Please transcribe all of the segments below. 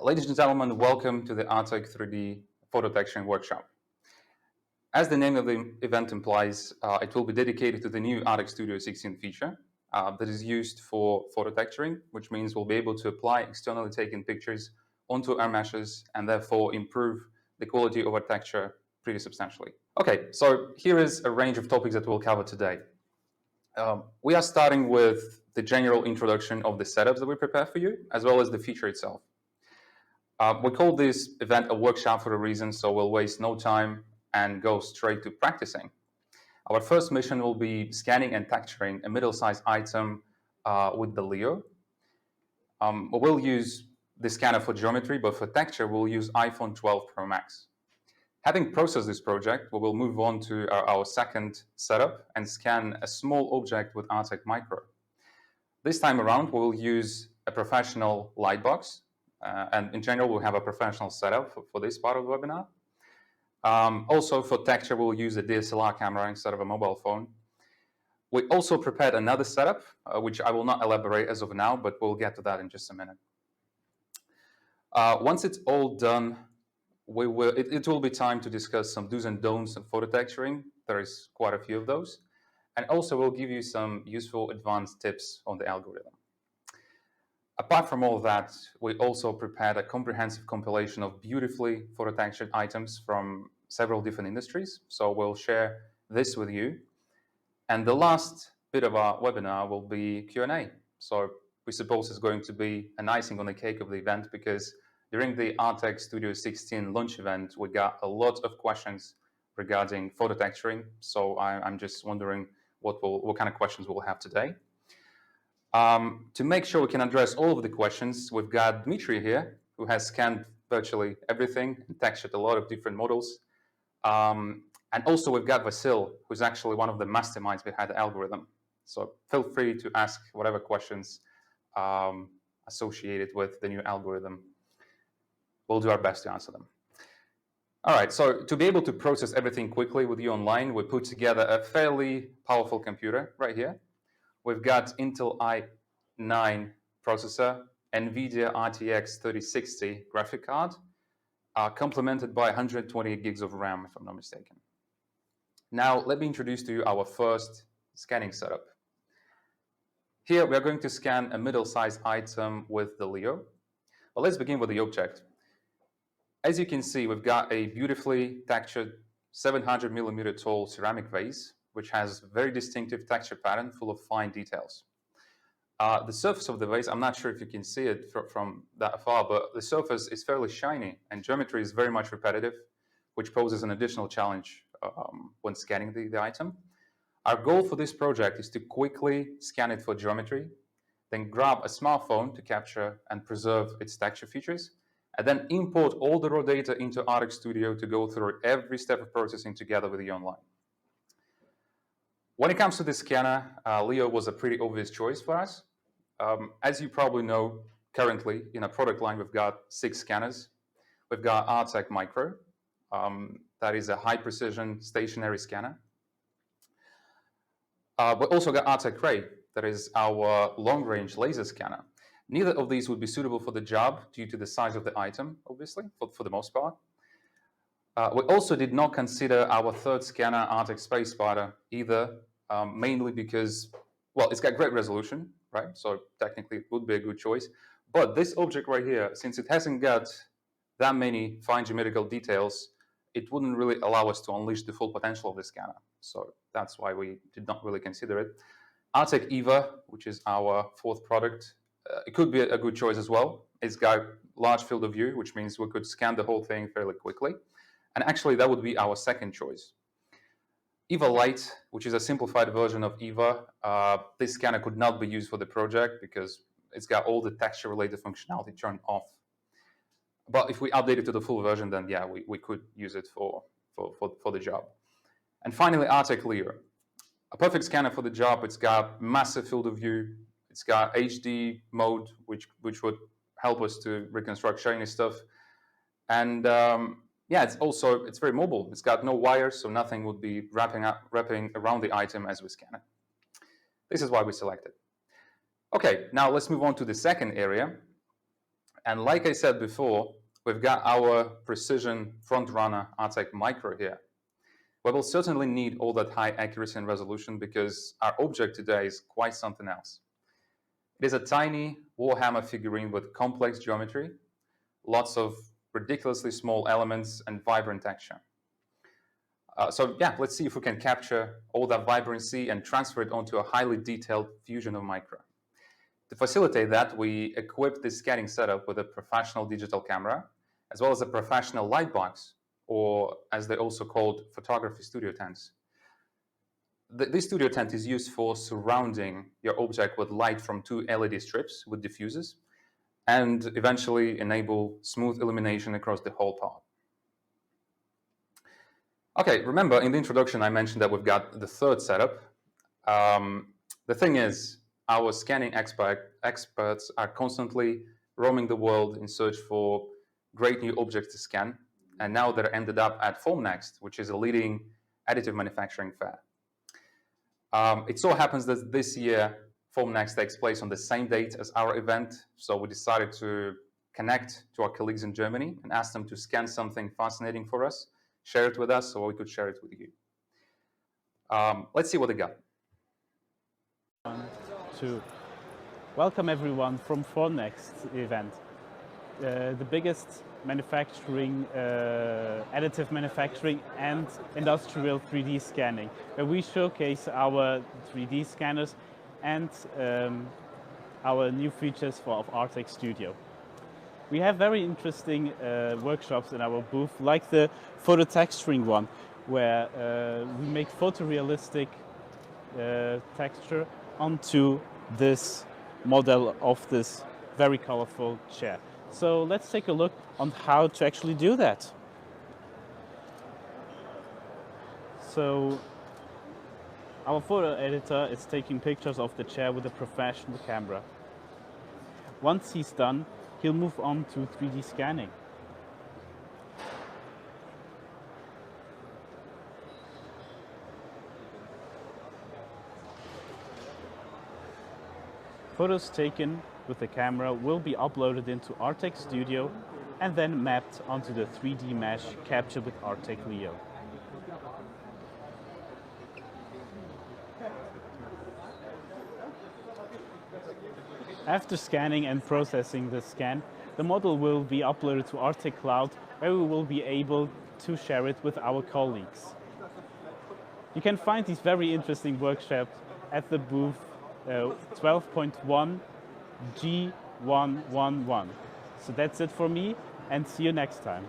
Ladies and gentlemen, welcome to the Artec 3D photo texturing workshop. As the name of the event implies, it will be dedicated to the new Artec Studio 16 feature that is used for photo texturing, which means we'll be able to apply externally taken pictures onto our meshes and therefore improve the quality of our texture pretty substantially. Okay, so here is a range of topics that we'll cover today. We are starting with the general introduction of the setups that we prepare for you, as well as the feature itself. We call this event a workshop for a reason, so we'll waste no time and go straight to practicing. Our first mission will be scanning and texturing a middle-sized item with the Leo. We'll use the scanner for geometry, but for texture, we'll use iPhone 12 Pro Max. Having processed this project, we will move on to our second setup and scan a small object with Artec Micro. This time around, we will use a professional lightbox. And in general, we'll have a professional setup for this part of the webinar. Also, for texture, we'll use a DSLR camera instead of a mobile phone. We also prepared another setup, which I will not elaborate as of now, but we'll get to that in just a minute. Once it's all done, it will be time to discuss some do's and don'ts of photo texturing. There is quite a few of those. And also, we'll give you some useful advanced tips on the algorithm. Apart from all of that, we also prepared a comprehensive compilation of beautifully photo-textured items from several different industries. So we'll share this with you. And the last bit of our webinar will be Q&A. So we suppose it's going to be an icing on the cake of the event, because during the Artec Studio 16 launch event, we got a lot of questions regarding photo texturing. So I'm just wondering what kind of questions we'll have today. To make sure we can address all of the questions, we've got Dmitry here, who has scanned virtually everything and textured a lot of different models. And also we've got Vasil, who's actually one of the masterminds behind the algorithm. So feel free to ask whatever questions associated with the new algorithm. We'll do our best to answer them. All right, so to be able to process everything quickly with you online, we put together a fairly powerful computer right here. We've got Intel i9 processor, NVIDIA RTX 3060 graphic card, complemented by 128 gigs of RAM, if I'm not mistaken. Now, let me introduce to you our first scanning setup. Here, we are going to scan a middle-sized item with the Leo. Well, let's begin with the object. As you can see, we've got a beautifully textured 700mm tall ceramic vase, which has a very distinctive texture pattern full of fine details. The surface of the vase, I'm not sure if you can see it from that far, but the surface is fairly shiny and geometry is very much repetitive, which poses an additional challenge when scanning the item. Our goal for this project is to quickly scan it for geometry, then grab a smartphone to capture and preserve its texture features, and then import all the raw data into Artec Studio to go through every step of processing together with you online. When it comes to the scanner, Leo was a pretty obvious choice for us. As you probably know, currently in our product line, we've got 6 scanners. We've got Artec Micro, that is a high-precision stationary scanner. We also got Artec Ray, that is our long-range laser scanner. Neither of these would be suitable for the job due to the size of the item, obviously, for the most part. We also did not consider our third scanner, Artec Space Spider, either, mainly because, well, it's got great resolution, right? So technically it would be a good choice. But this object right here, since it hasn't got that many fine geometrical details, it wouldn't really allow us to unleash the full potential of the scanner. So that's why we did not really consider it. Artec Eva, which is our fourth product, it could be a good choice as well. It's got large field of view, which means we could scan the whole thing fairly quickly. And actually, that would be our second choice. Eva Lite, which is a simplified version of Eva, this scanner could not be used for the project because it's got all the texture-related functionality turned off. But if we update it to the full version, then yeah, we could use it for the job. And finally, Artec Leo. A perfect scanner for the job. It's got massive field of view. It's got HD mode, which would help us to reconstruct shiny stuff. And yeah, it's very mobile. It's got no wires, so nothing would be wrapping around the item as we scan it. This is why we selected. Okay, now let's move on to the second area. And like I said before, we've got our precision front runner Artec Micro here. We will certainly need all that high accuracy and resolution because our object today is quite something else. It is a tiny Warhammer figurine with complex geometry, lots of ridiculously small elements, and vibrant texture. So yeah, let's see if we can capture all that vibrancy and transfer it onto a highly detailed fusion of micro. To facilitate that, we equipped this scanning setup with a professional digital camera, as well as a professional light box, or as they also called, photography studio tents. This studio tent is used for surrounding your object with light from two LED strips with diffusers, and eventually enable smooth illumination across the whole part. Okay, remember in the introduction I mentioned that we've got the third setup. The thing is, our scanning experts are constantly roaming the world in search for great new objects to scan, and now they're ended up at Formnext, which is a leading additive manufacturing fair. It so happens that this year Formnext takes place on the same date as our event, so we decided to connect to our colleagues in Germany and ask them to scan something fascinating for us, share it with us so we could share it with you. Let's see what they got. To welcome everyone from Formnext event, the biggest manufacturing, additive manufacturing and industrial 3D scanning, where we showcase our 3D scanners and our new features of Artec Studio. We have very interesting workshops in our booth, like the photo texturing one, where we make photorealistic texture onto this model of this very colorful chair. So let's take a look on how to actually do that. So our photo editor is taking pictures of the chair with a professional camera. Once he's done, he'll move on to 3D scanning. Photos taken with the camera will be uploaded into Artec Studio and then mapped onto the 3D mesh captured with Artec Leo. After scanning and processing the scan, the model will be uploaded to Artec Cloud, where we will be able to share it with our colleagues. You can find these very interesting workshops at the booth 12.1 G111. So that's it for me, and see you next time.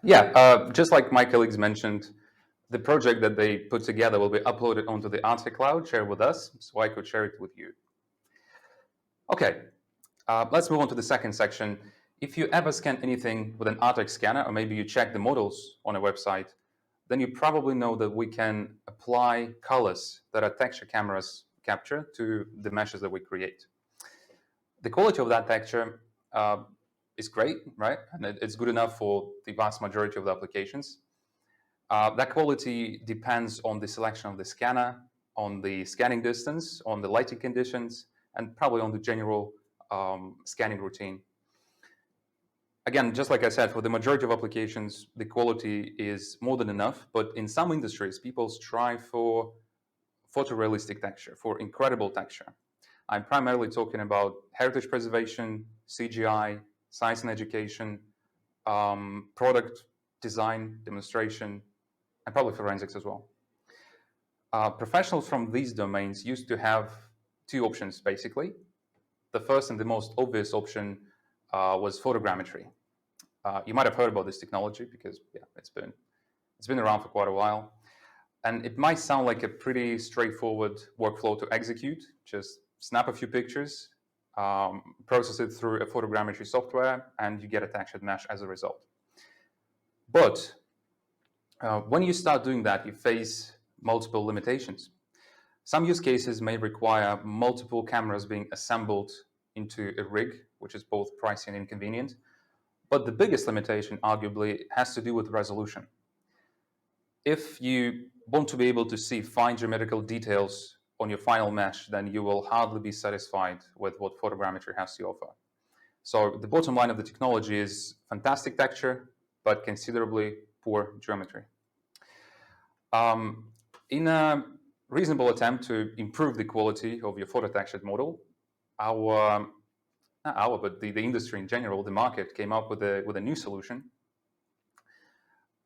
Yeah, just like my colleagues mentioned, the project that they put together will be uploaded onto the Artec Cloud, shared with us, so I could share it with you. Okay, let's move on to the second section. If you ever scan anything with an Artec scanner, or maybe you check the models on a website, then you probably know that we can apply colors that our texture cameras capture to the meshes that we create. The quality of that texture is great, right? And it's good enough for the vast majority of the applications. That quality depends on the selection of the scanner, on the scanning distance, on the lighting conditions, and probably on the general scanning routine. Again, just like I said, for the majority of applications, the quality is more than enough, but in some industries, people strive for photorealistic texture, for incredible texture. I'm primarily talking about heritage preservation, CGI, science and education, product design, demonstration, and probably forensics as well. Professionals from these domains used to have two options, basically. The first and the most obvious option was photogrammetry. You might have heard about this technology because yeah, it's been around for quite a while. And it might sound like a pretty straightforward workflow to execute. Just snap a few pictures, process it through a photogrammetry software, and you get a textured mesh as a result. But when you start doing that, you face multiple limitations. Some use cases may require multiple cameras being assembled into a rig, which is both pricey and inconvenient. But the biggest limitation, arguably, has to do with resolution. If you want to be able to see fine geometrical details on your final mesh, then you will hardly be satisfied with what photogrammetry has to offer. So the bottom line of the technology is fantastic texture, but considerably poor geometry. In a reasonable attempt to improve the quality of your photo-textured model, but the industry in general, the market, came up with a new solution.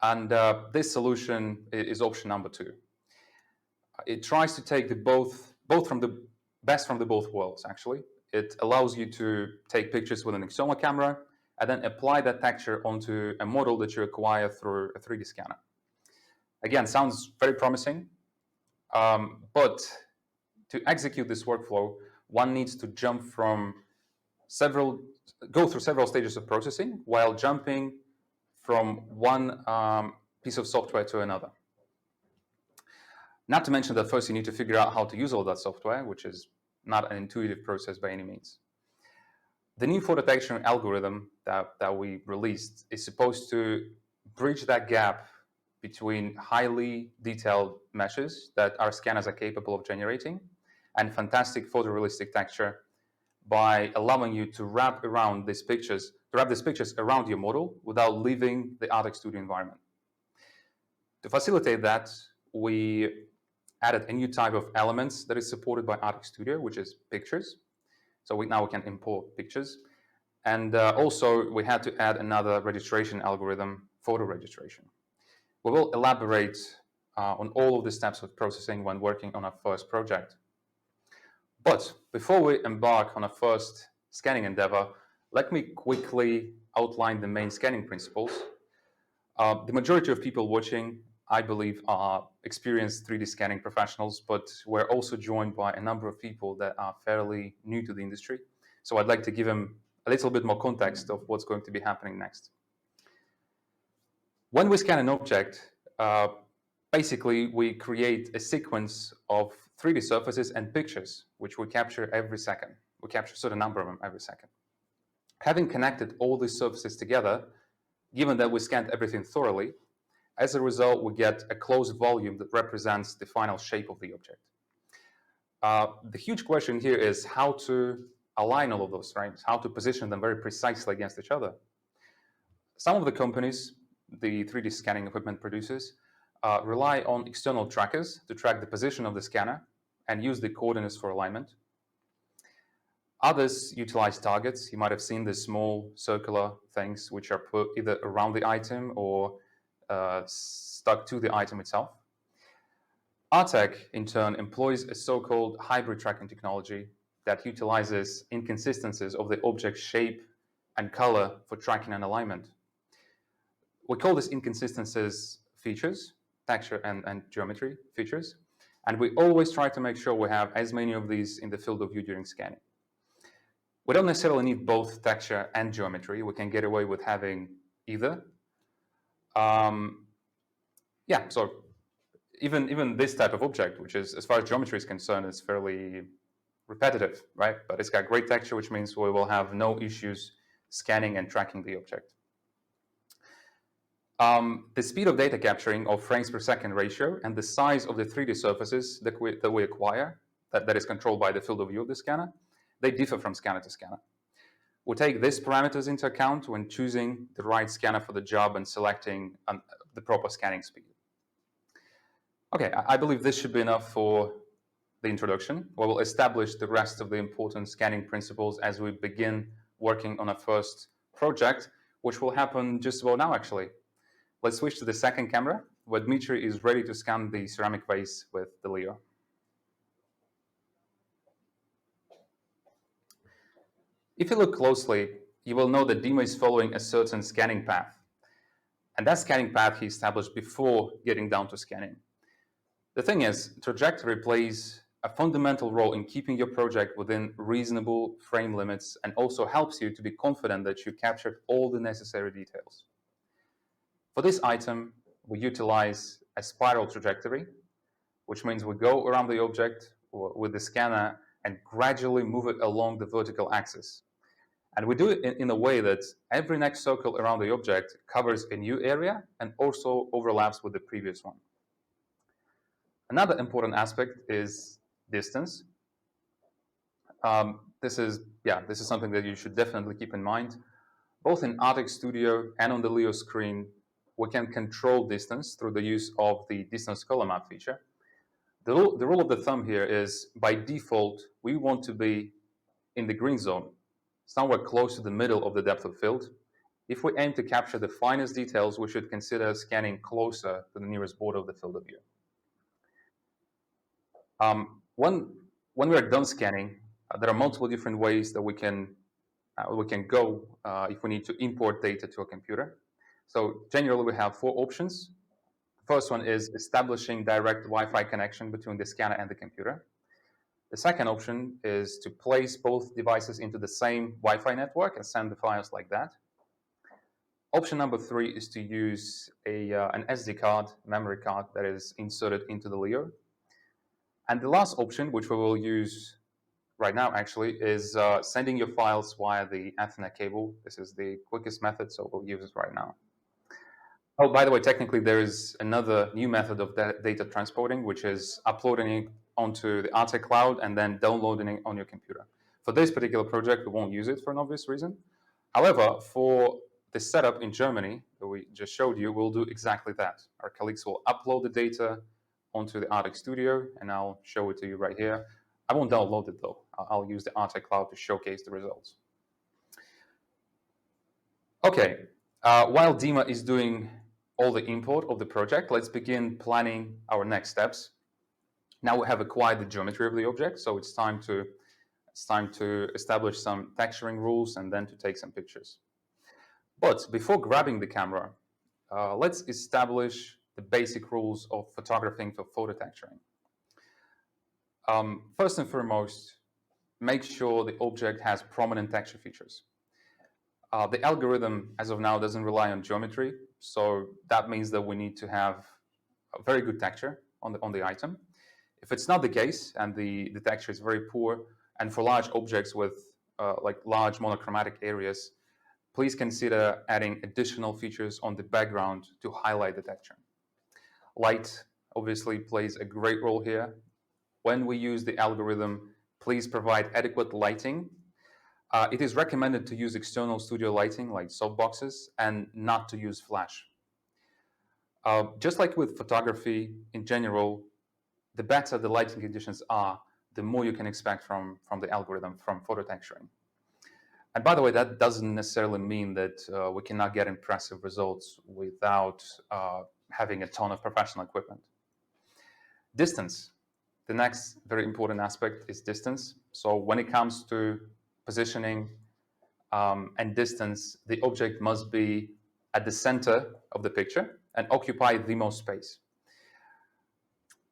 And this solution is option number 2. It tries to take the best from the both worlds, actually. It allows you to take pictures with an external camera and then apply that texture onto a model that you acquire through a 3D scanner. Again, sounds very promising, but to execute this workflow, one needs to go through several stages of processing while jumping from one piece of software to another. Not to mention that first you need to figure out how to use all that software, which is not an intuitive process by any means. The new photo texturing algorithm that we released is supposed to bridge that gap between highly detailed meshes that our scanners are capable of generating and fantastic photorealistic texture by allowing you to wrap these pictures around your model without leaving the Artec Studio environment. To facilitate that, we added a new type of elements that is supported by Artec Studio, which is pictures. So now we can import pictures. And also, we had to add another registration algorithm, photo registration. We will elaborate on all of the steps of processing when working on our first project. But before we embark on our first scanning endeavor, let me quickly outline the main scanning principles. The majority of people watching, I believe, are experienced 3D scanning professionals, but we're also joined by a number of people that are fairly new to the industry. So I'd like to give them a little bit more context of what's going to be happening next. When we scan an object, basically we create a sequence of 3D surfaces and pictures, which we capture every second. We capture a certain number of them every second. Having connected all these surfaces together, given that we scanned everything thoroughly, as a result, we get a closed volume that represents the final shape of the object. The huge question here is how to align all of those, right? How to position them very precisely against each other. Some of the companies, the 3D scanning equipment producers, rely on external trackers to track the position of the scanner and use the coordinates for alignment. Others utilize targets. You might have seen the small circular things which are put either around the item or stuck to the item itself. Artec, in turn, employs a so-called hybrid tracking technology that utilizes inconsistencies of the object's shape and color for tracking and alignment. We call these inconsistencies features, texture and geometry features, and we always try to make sure we have as many of these in the field of view during scanning. We don't necessarily need both texture and geometry. We can get away with having either. So even this type of object, which is, as far as geometry is concerned, is fairly repetitive, right? But it's got great texture, which means we will have no issues scanning and tracking the object. The speed of data capturing of frames per second ratio and the size of the 3D surfaces that we acquire, that is controlled by the field of view of the scanner, they differ from scanner to scanner. We take these parameters into account when choosing the right scanner for the job and selecting the proper scanning speed. Okay, I believe this should be enough for the introduction. We will establish the rest of the important scanning principles as we begin working on our first project, which will happen just about now, actually. Let's switch to the second camera, where Dmitry is ready to scan the ceramic vase with the Leo. If you look closely, you will know that Dima is following a certain scanning path. And that scanning path he established before getting down to scanning. The thing is, trajectory plays a fundamental role in keeping your project within reasonable frame limits and also helps you to be confident that you captured all the necessary details. For this item, we utilize a spiral trajectory, which means we go around the object with the scanner and gradually move it along the vertical axis. And we do it in a way that every next circle around the object covers a new area and also overlaps with the previous one. Another important aspect is distance. This is something that you should definitely keep in mind. Both in Artec Studio and on the Leo screen, we can control distance through the use of the distance color map feature. The rule of the thumb here is, by default, we want to be in the green zone, somewhere close to the middle of the depth of field. If we aim to capture the finest details, we should consider scanning closer to the nearest border of the field of view. When we are done scanning, there are multiple different ways that we can go if we need to import data to a computer. So generally, we have 4 options. The first one is establishing direct Wi-Fi connection between the scanner and the computer. The second option is to place both devices into the same Wi-Fi network and send the files like that. Option number 3 is to use an SD card, memory card that is inserted into the Leo. And the last option, which we will use right now actually, is sending your files via the Ethernet cable. This is the quickest method, so we'll use it right now. Oh, by the way, technically there is another new method of data transporting, which is uploading it onto the Artec cloud and then downloading it on your computer. For this particular project, we won't use it for an obvious reason. However, for the setup in Germany that we just showed you, we'll do exactly that. Our colleagues will upload the data onto the Artec Studio, and I'll show it to you right here. I won't download it though. I'll use the Artec cloud to showcase the results. Okay, while Dima is doing all the import of the project, let's begin planning our next steps. Now we have acquired the geometry of the object, so it's time to establish some texturing rules and then to take some pictures. But before grabbing the camera, let's establish the basic rules of photographing for photo texturing. First and foremost, make sure the object has prominent texture features. The algorithm, as of now, doesn't rely on geometry, so that means that we need to have a very good texture on the item. If it's not the case and the texture is very poor, and for large objects with like large monochromatic areas, please consider adding additional features on the background to highlight the texture. Light obviously plays a great role here. When we use the algorithm, please provide adequate lighting. It is recommended to use external studio lighting like softboxes and not to use flash. Just like with photography in general, the better the lighting conditions are, the more you can expect from the algorithm, from photo texturing. And by the way, that doesn't necessarily mean that we cannot get impressive results without having a ton of professional equipment. Distance. The next very important aspect is distance. So when it comes to positioning and distance, the object must be at the center of the picture and occupy the most space.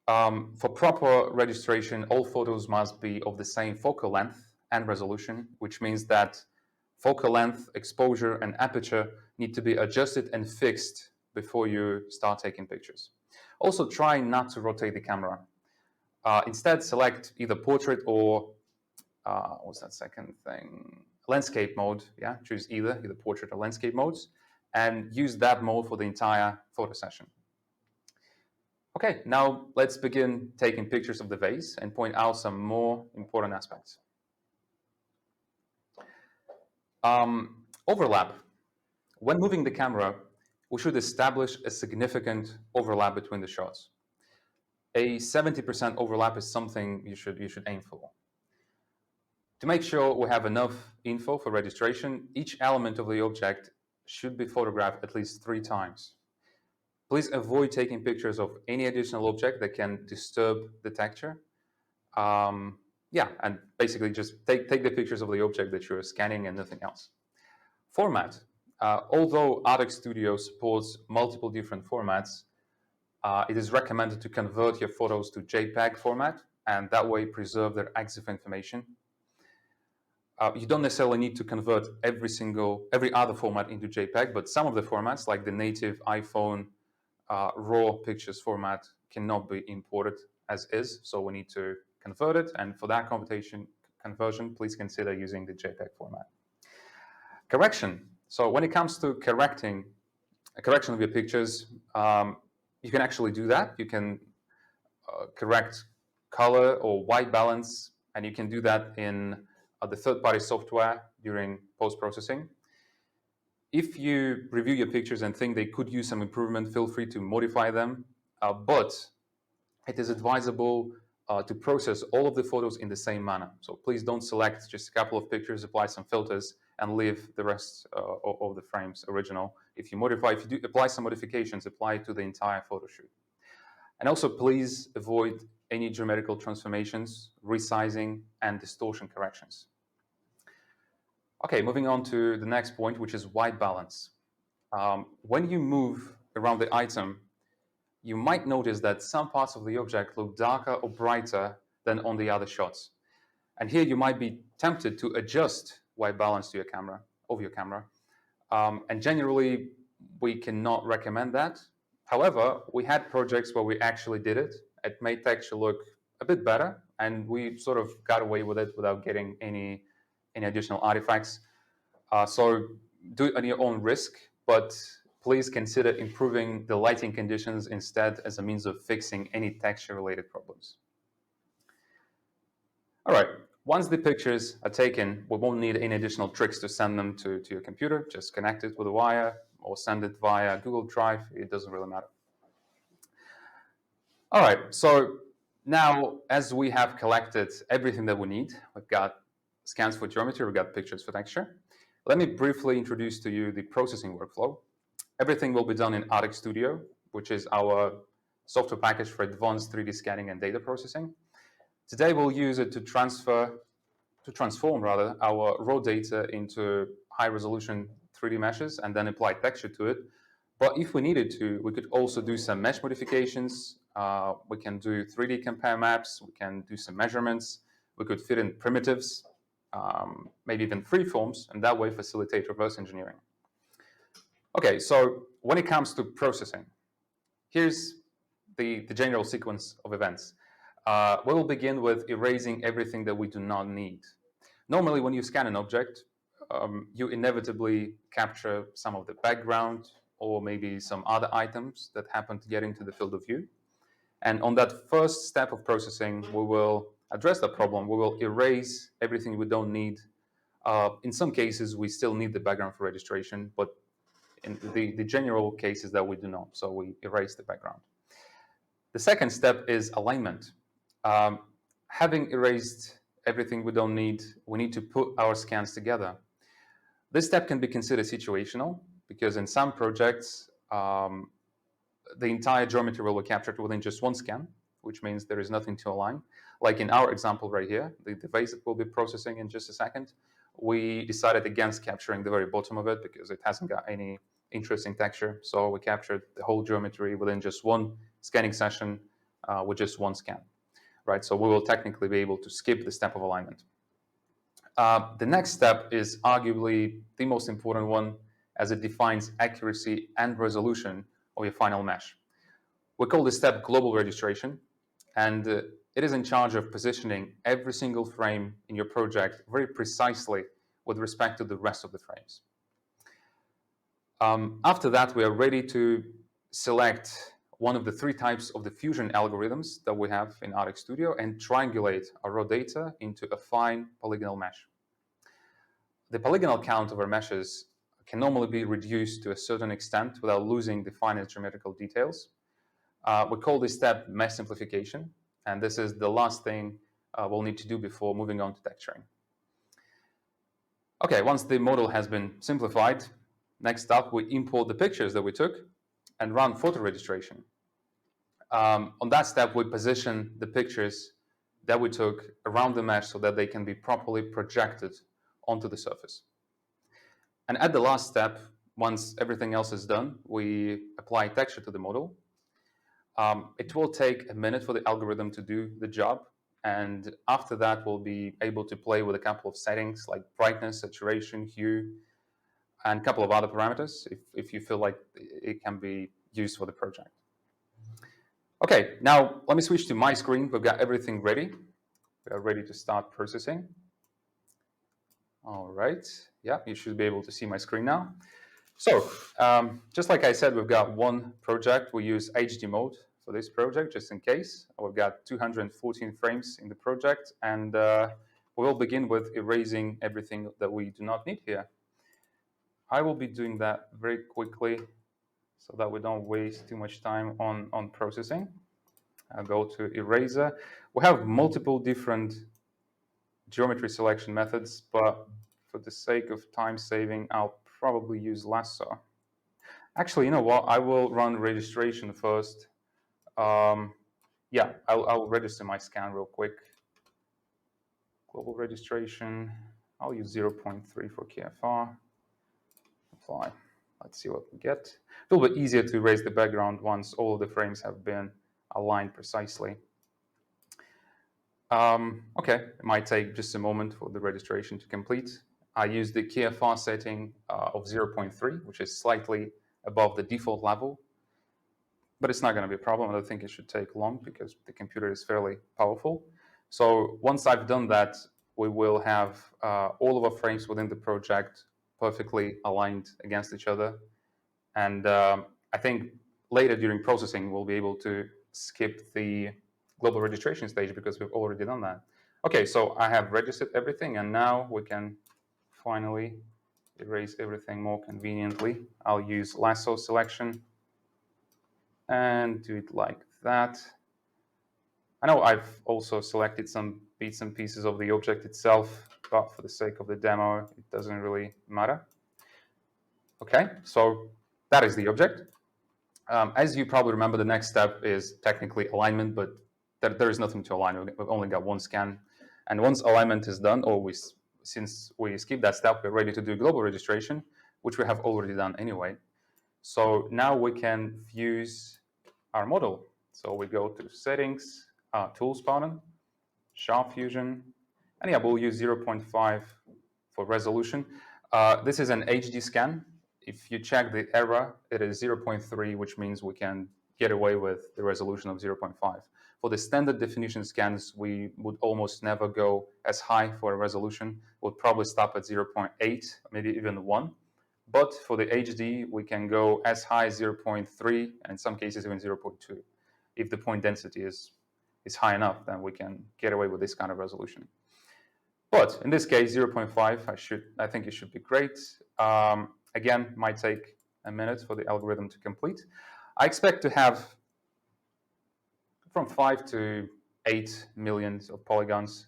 For proper registration, all photos must be of the same focal length and resolution, which means that focal length, exposure, and aperture need to be adjusted and fixed before you start taking pictures. Also, try not to rotate the camera. Instead, select either portrait or what's that second thing? Landscape mode. Yeah, choose either portrait or landscape modes, and use that mode for the entire photo session. Okay, now let's begin taking pictures of the vase and point out some more important aspects. Overlap. When moving the camera, we should establish a significant overlap between the shots. A 70% overlap is something you should aim for. To make sure we have enough info for registration, each element of the object should be photographed at least 3 times. Please avoid taking pictures of any additional object that can disturb the texture. And basically just take the pictures of the object that you're scanning and nothing else. Format. Although Artec Studio supports multiple different formats, it is recommended to convert your photos to JPEG format and that way preserve their EXIF information. You don't necessarily need to convert every other format into JPEG, but some of the formats, like the native iPhone RAW pictures format, cannot be imported as is, so we need to convert it, and for that conversion, please consider using the JPEG format. Correction. So when it comes to correction of your pictures, you can actually do that. You can correct color or white balance, and you can do that in the third-party software during post-processing. If you review your pictures and think they could use some improvement, feel free to modify them, but it is advisable to process all of the photos in the same manner. So please don't select just a couple of pictures, apply some filters, and leave the rest of the frames original. If you do apply some modifications, apply it to the entire photo shoot. And also, please avoid any geometrical transformations, resizing, and distortion corrections. Okay, moving on to the next point, which is white balance. When you move around the item, you might notice that some parts of the object look darker or brighter than on the other shots. And here you might be tempted to adjust white balance to your camera. And generally, we cannot recommend that. However, we had projects where we actually did it. It made texture look a bit better, and we sort of got away with it without getting any additional artifacts. So do it on your own risk, but please consider improving the lighting conditions instead as a means of fixing any texture-related problems. All right, once the pictures are taken, we won't need any additional tricks to send them to your computer. Just connect it with a wire or send it via Google Drive. It doesn't really matter. All right, so now as we have collected everything that we need, we've got scans for geometry, we've got pictures for texture. Let me briefly introduce to you the processing workflow. Everything will be done in Artec Studio, which is our software package for advanced 3D scanning and data processing. Today, we'll use it to transform our raw data into high-resolution 3D meshes and then apply texture to it. But if we needed to, we could also do some mesh modifications. We can do 3D compare maps. We can do some measurements. We could fit in primitives, maybe even freeforms, and that way facilitate reverse engineering. Okay, so when it comes to processing, here's the general sequence of events. We will begin with erasing everything that we do not need. Normally, when you scan an object, you inevitably capture some of the background or maybe some other items that happen to get into the field of view. And on that first step of processing, we will address that problem. We will erase everything we don't need. In some cases, we still need the background for registration, but in the general cases that we do not, so we erase the background. The second step is alignment. Having erased everything we don't need, we need to put our scans together. This step can be considered situational because in some projects, the entire geometry will be captured within just one scan, which means there is nothing to align. Like in our example right here, the vase that we'll be processing in just a second, we decided against capturing the very bottom of it because it hasn't got any interesting texture. So we captured the whole geometry within just one scanning session with just one scan, right? So we will technically be able to skip the step of alignment. The next step is arguably the most important one as it defines accuracy and resolution of your final mesh. We call this step global registration, and it is in charge of positioning every single frame in your project very precisely with respect to the rest of the frames. After that, we are ready to select one of the three types of the fusion algorithms that we have in Artec Studio and triangulate our raw data into a fine polygonal mesh. The polygonal count of our meshes can normally be reduced to a certain extent without losing the finest geometrical details. We call this step mesh simplification, and this is the last thing we'll need to do before moving on to texturing. Okay, once the model has been simplified, next up we import the pictures that we took and run photo registration. On that step, we position the pictures that we took around the mesh so that they can be properly projected onto the surface. And at the last step, once everything else is done, we apply texture to the model. It will take a minute for the algorithm to do the job. And after that, we'll be able to play with a couple of settings like brightness, saturation, hue, and a couple of other parameters if you feel like it can be used for the project. Okay, now let me switch to my screen. We've got everything ready. We are ready to start processing. All right. Yeah, you should be able to see my screen now. So, just like I said, we've got one project. We use HD mode for this project, just in case. We've got 214 frames in the project, and we will begin with erasing everything that we do not need here. I will be doing that very quickly so that we don't waste too much time on processing. I'll go to eraser. We have multiple different geometry selection methods, but for the sake of time saving, I'll probably use lasso. Actually, you know what? I will run registration first. Yeah, I'll register my scan real quick. Global registration. I'll use 0.3 for KFR. Apply. Let's see what we get. A little bit easier to erase the background once all of the frames have been aligned precisely. Okay, it might take just a moment for the registration to complete. I use the KFR setting of 0.3, which is slightly above the default level, but it's not going to be a problem. I don't think it should take long because the computer is fairly powerful. So once I've done that, we will have all of our frames within the project perfectly aligned against each other. And I think later during processing, we'll be able to skip the global registration stage because we've already done that. Okay, so I have registered everything, and now we can finally erase everything more conveniently. I'll use lasso selection and do it like that. I know I've also selected some bits and pieces of the object itself, but for the sake of the demo, it doesn't really matter. Okay, so that is the object. As you probably remember, the next step is technically alignment, but there is nothing to align. We've only got one scan. And once alignment is done, or since we skip that step, we're ready to do global registration, which we have already done anyway. So now we can fuse our model. So we go to settings, tools pardon, sharp fusion, and yeah, we'll use 0.5 for resolution. This is an HD scan. If you check the error, it is 0.3, which means we can get away with the resolution of 0.5. For the standard definition scans, we would almost never go as high for a resolution. We'll probably stop at 0.8, maybe even 1. But for the HD, we can go as high as 0.3, and in some cases even 0.2. If the point density is high enough, then we can get away with this kind of resolution. But in this case, 0.5, I think it should be great. Again, might take a minute for the algorithm to complete. I expect to have from 5 to 8 million of polygons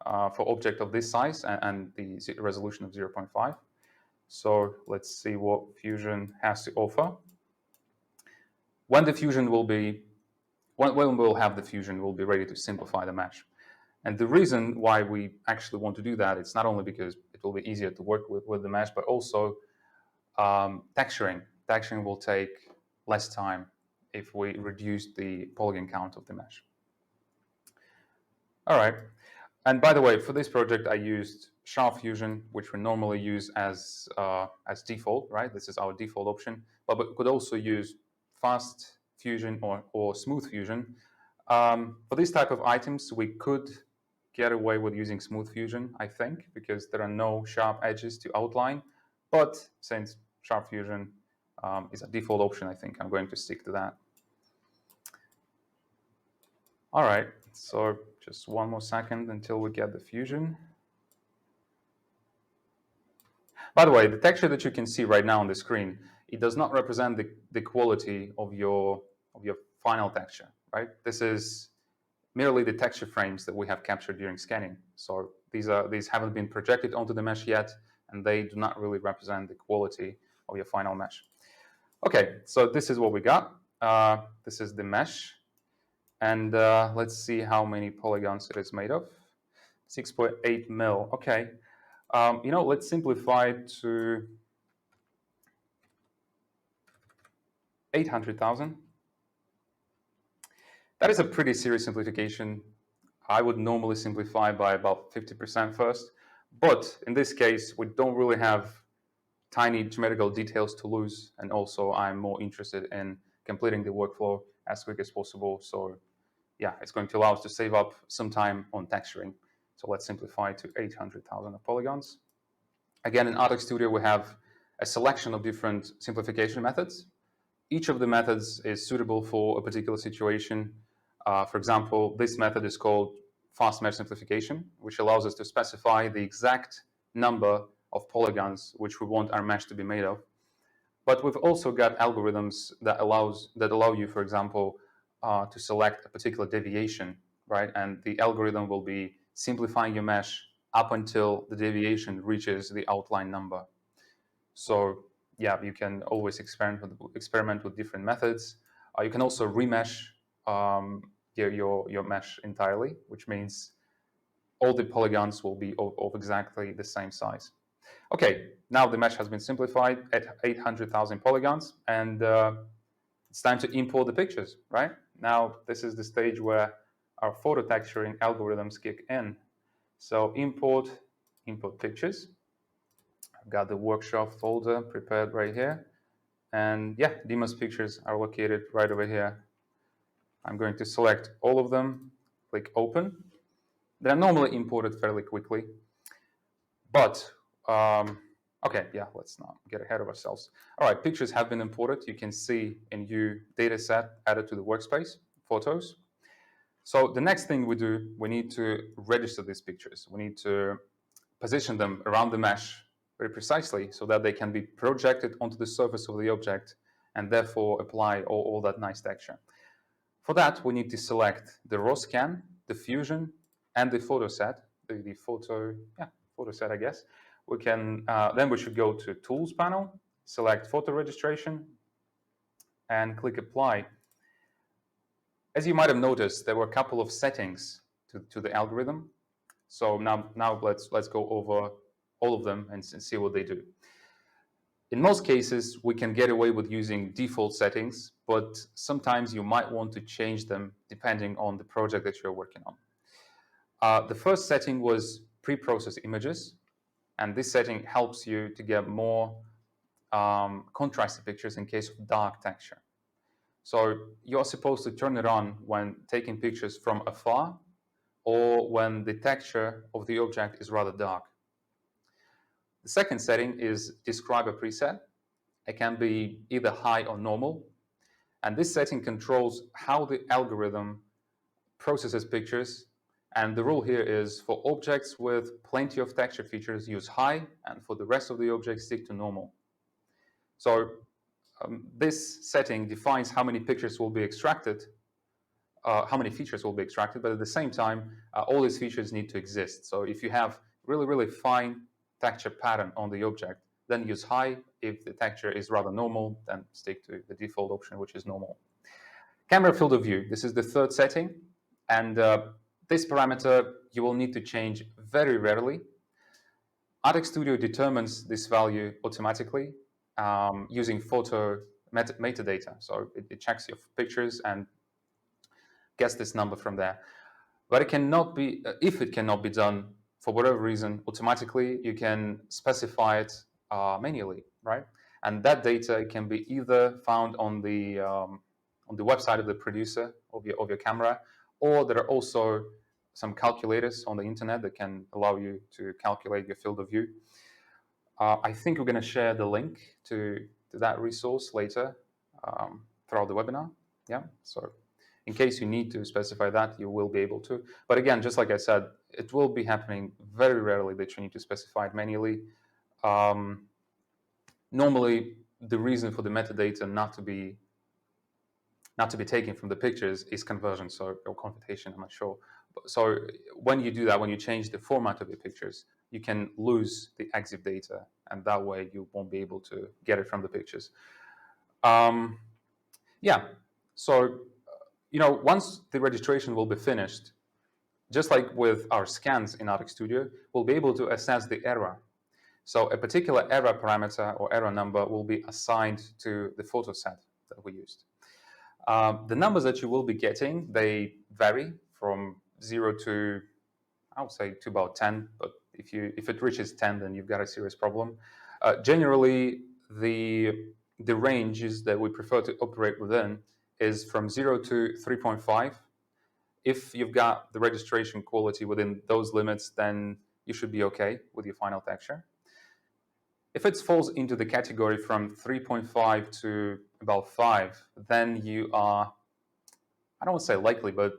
for object of this size and the resolution of 0.5. So let's see what Fusion has to offer. When the Fusion will be, when we'll have the Fusion, we'll be ready to simplify the mesh. And the reason why we actually want to do that, it's not only because it will be easier to work with the mesh, but also texturing. Texturing will take less time if we reduce the polygon count of the mesh. All right. And by the way, for this project, I used Sharp Fusion, which we normally use as default, right? This is our default option, but we could also use Fast Fusion or Smooth Fusion. For this type of items, we could get away with using Smooth Fusion, I think, because there are no sharp edges to outline. But since Sharp Fusion is a default option, I think I'm going to stick to that. All right, so just one more second until we get the fusion. By the way, the texture that you can see right now on the screen, it does not represent the quality of your final texture, right? This is merely the texture frames that we have captured during scanning. So these haven't been projected onto the mesh yet, and they do not really represent the quality of your final mesh. Okay, so this is what we got. This is the mesh. And let's see how many polygons it is made of. 6.8 mil. Okay. Let's simplify it to 800,000. That is a pretty serious simplification. I would normally simplify by about 50% first. But in this case, we don't really have tiny geometrical details to lose. And also, I'm more interested in completing the workflow as quick as possible. So yeah, it's going to allow us to save up some time on texturing. So let's simplify to 800,000 polygons. Again, in Artec Studio, we have a selection of different simplification methods. Each of the methods is suitable for a particular situation. For example, this method is called fast mesh simplification, which allows us to specify the exact number of polygons which we want our mesh to be made of. But we've also got algorithms that allow you, for example, to select a particular deviation, right? And the algorithm will be simplifying your mesh up until the deviation reaches the outline number. So yeah, you can always experiment with different methods. You can also remesh your mesh entirely, which means all the polygons will be of exactly the same size. Okay, now the mesh has been simplified at 800,000 polygons, and it's time to import the pictures, right? Now, this is the stage where our photo texturing algorithms kick in. So import pictures. I've got the workshop folder prepared right here. And yeah, Dima's pictures are located right over here. I'm going to select all of them, click open. They're normally imported fairly quickly. But, okay, yeah, let's not get ahead of ourselves. All right, pictures have been imported. You can see a new data set added to the workspace, photos. So the next thing we do, we need to register these pictures. We need to position them around the mesh very precisely so that they can be projected onto the surface of the object and therefore apply all that nice texture. For that, we need to select the raw scan, the fusion, and the photo set, the photo set, I guess. We can then we should go to Tools panel, select Photo Registration, and click Apply. As you might have noticed, there were a couple of settings to the algorithm. So now let's go over all of them and see what they do. In most cases, we can get away with using default settings, but sometimes you might want to change them depending on the project that you're working on. The first setting was pre-processed images, and this setting helps you to get more contrasted pictures in case of dark texture. So you're supposed to turn it on when taking pictures from afar or when the texture of the object is rather dark. The second setting is describe a preset. It can be either high or normal. And this setting controls how the algorithm processes pictures. And the rule here is for objects with plenty of texture features, use high, and for the rest of the objects, stick to normal. So this setting defines how many pictures will be extracted, how many features will be extracted, but at the same time, all these features need to exist. So if you have really, really fine texture pattern on the object, then use high. If the texture is rather normal, then stick to the default option, which is normal. Camera field of view, this is the third setting. And this parameter you will need to change very rarely. Artec Studio determines this value automatically using photo metadata. So it checks your pictures and gets this number from there. But it cannot be, if it cannot be done for whatever reason automatically, you can specify it manually, right? And that data can be either found on the website of the producer of your camera, or there are also some calculators on the internet that can allow you to calculate your field of view. I think we're going to share the link to that resource later throughout the webinar. Yeah, so in case you need to specify that, you will be able to. But again, just like I said, it will be happening very rarely that you need to specify it manually. Normally, the reason for the metadata not to be taken from the pictures is conversion, or conversion, I'm not sure. So when you do that, when you change the format of your pictures, you can lose the EXIF data, and that way you won't be able to get it from the pictures. Yeah, so once the registration will be finished, just like with our scans in Artec Studio, we'll be able to assess the error. So a particular error parameter or error number will be assigned to the photo set that we used. The numbers that you will be getting, they vary from 0 to, I would say, to about 10. But if it reaches 10, then you've got a serious problem. Generally, the ranges that we prefer to operate within is from 0 to 3.5. If you've got the registration quality within those limits, then you should be okay with your final texture. If it falls into the category from 3.5 to about 5, then you are, I don't want to say likely, but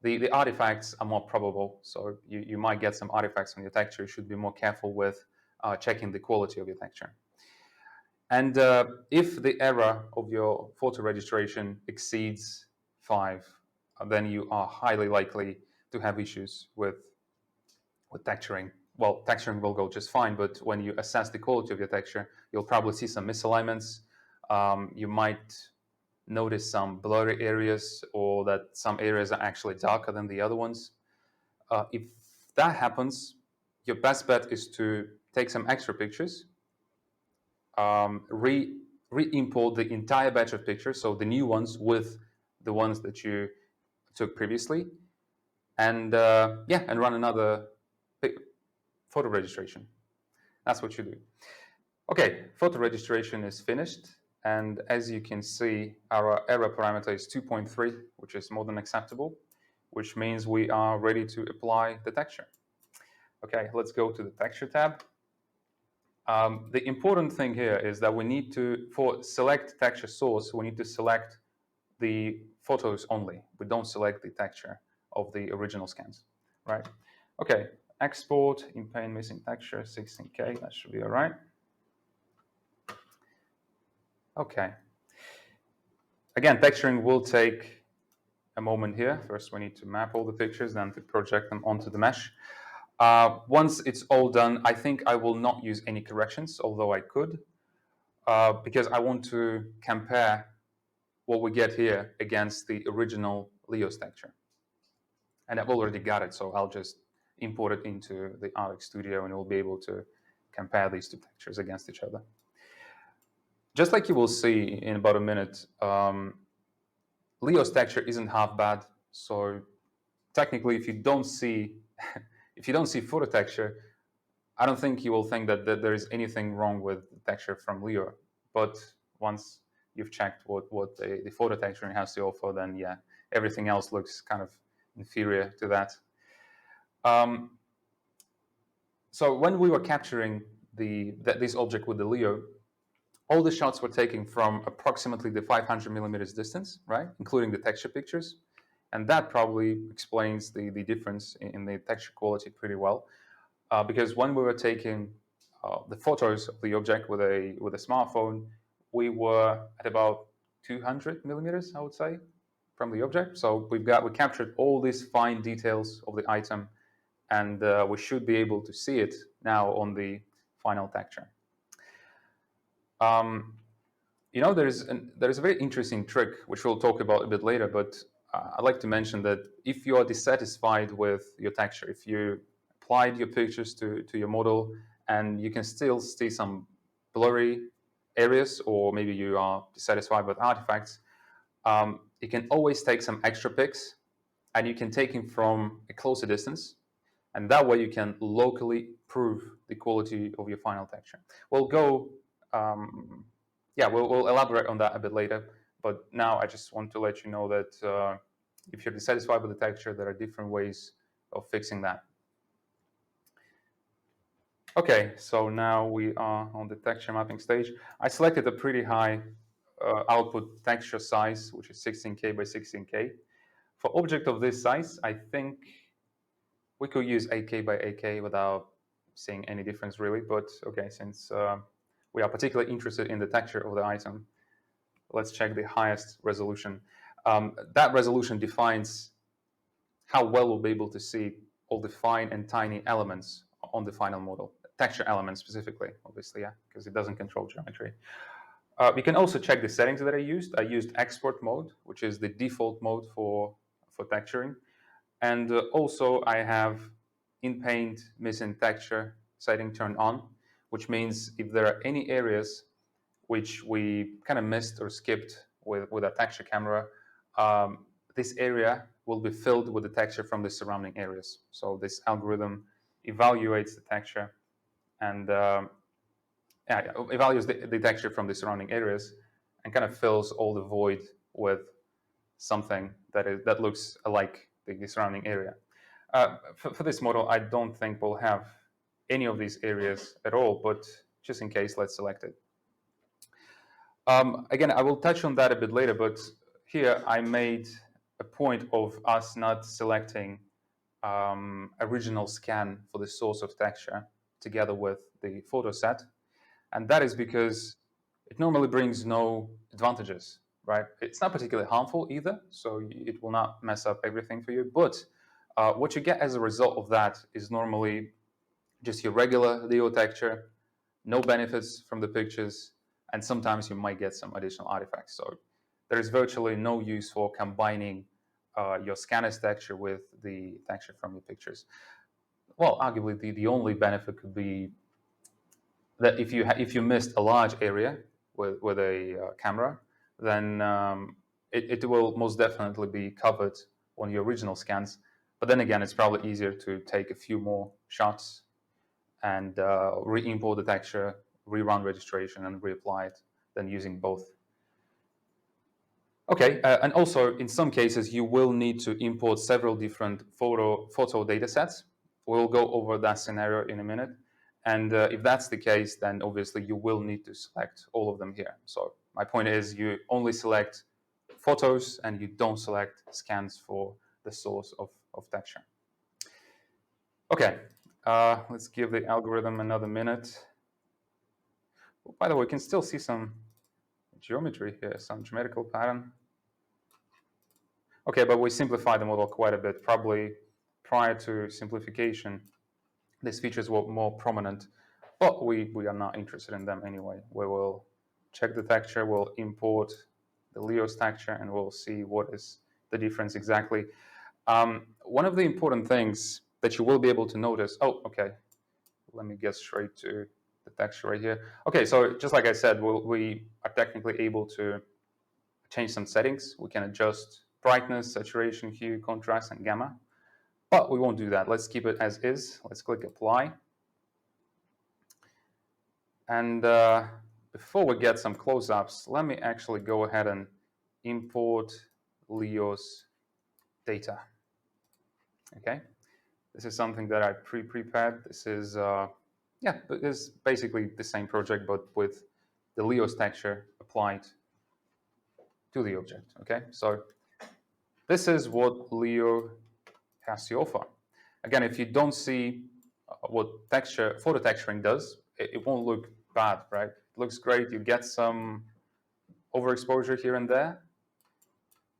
the artifacts are more probable. So you might get some artifacts on your texture. You should be more careful with checking the quality of your texture. And if the error of your photo registration exceeds 5, then you are highly likely to have issues with texturing. Well, texturing will go just fine, but when you assess the quality of your texture, you'll probably see some misalignments. You might notice some blurry areas, or that some areas are actually darker than the other ones. If that happens, your best bet is to take some extra pictures, re-import the entire batch of pictures, so the new ones with the ones that you took previously, and and run another photo registration. That's what you do. Okay, photo registration is finished, and as you can see, our error parameter is 2.3, which is more than acceptable, which means we are ready to apply the texture. Okay, let's go to the texture tab. The important thing here is that we need to, for select texture source, we need to select the photos only. We don't select the texture of the original scans, right? Okay, export, in paint missing texture, 16K, that should be all right. Okay. Again, texturing will take a moment here. First, we need to map all the pictures, then to project them onto the mesh. Once it's all done, I think I will not use any corrections, although I could, because I want to compare what we get here against the original Leo's texture. And I've already got it, so I'll just import it into the Artec Studio, and we'll be able to compare these two textures against each other. Just like you will see in about a minute, Leo's texture isn't half bad. So technically, if you don't see photo texture, I don't think you will think that there is anything wrong with the texture from Leo. But once you've checked what the photo texturing has to offer, then yeah, everything else looks kind of inferior to that. So when we were capturing this object with the Leo, all the shots were taken from approximately the 500 millimeters distance, right, including the texture pictures. And that probably explains the difference in the texture quality pretty well. Because when we were taking the photos of the object with a smartphone, we were at about 200 millimeters, I would say, from the object. So we captured all these fine details of the item, and we should be able to see it now on the final texture. You know, there's a very interesting trick which we'll talk about a bit later, but I'd like to mention that if you are dissatisfied with your texture, if you applied your pictures to your model and you can still see some blurry areas, or maybe you are dissatisfied with artifacts, you can always take some extra pics, and you can take them from a closer distance, and that way you can locally prove the quality of your final texture. We'll go, we'll elaborate on that a bit later, but now I just want to let you know that if you're dissatisfied with the texture, there are different ways of fixing that. Okay, so now we are on the texture mapping stage. I selected a pretty high output texture size, which is 16K by 16K. For object of this size, I think we could use 8K by 8K without seeing any difference really, but okay, since we are particularly interested in the texture of the item, let's check the highest resolution. That resolution defines how well we'll be able to see all the fine and tiny elements on the final model, texture elements specifically, obviously, yeah, because it doesn't control geometry. We can also check the settings that I used. I used export mode, which is the default mode for texturing. And also I have in paint missing texture setting turned on, which means if there are any areas which we kind of missed or skipped with a texture camera, this area will be filled with the texture from the surrounding areas. So this algorithm evaluates the texture and evaluates the texture from the surrounding areas and kind of fills all the void with something that looks like the surrounding area. For this model, I don't think we'll have any of these areas at all, but just in case, let's select it. Again, I will touch on that a bit later, but here I made a point of us not selecting original scan for the source of texture together with the photo set. And that is because it normally brings no advantages, right? It's not particularly harmful either, so it will not mess up everything for you. But what you get as a result of that is normally just your regular Leo texture, no benefits from the pictures, and sometimes you might get some additional artifacts. So there is virtually no use for combining your scanner's texture with the texture from your pictures. Well, arguably the only benefit could be that if you missed a large area with a camera, then it will most definitely be covered on your original scans. But then again, it's probably easier to take a few more shots and re-import the texture, rerun registration, and reapply it than using both. Okay, and also in some cases you will need to import several different photo data sets. We'll go over that scenario in a minute. And if that's the case, then obviously you will need to select all of them here. So my point is you only select photos and you don't select scans for the source of texture. Okay, let's give the algorithm another minute. Oh, by the way, we can still see some geometry here, some geometrical pattern. Okay, but we simplified the model quite a bit. Probably prior to simplification, these features were more prominent, but we are not interested in them anyway. We will check the texture, we'll import the Leo's texture, and we'll see what is the difference exactly. One of the important things that you will be able to notice, oh, okay, let me get straight to the texture right here. Okay, so just like I said, we are technically able to change some settings. We can adjust brightness, saturation, hue, contrast, and gamma. But we won't do that. Let's keep it as is. Let's click apply. And before we get some close-ups, let me actually go ahead and import Leo's data. Okay, this is something that I pre-prepared. This is yeah, it's basically the same project, but with the Leo's texture applied to the object. Okay, so this is what Leo has to offer. Again, if you don't see what photo texturing does, it won't look bad, right? It looks great. You get some overexposure here and there,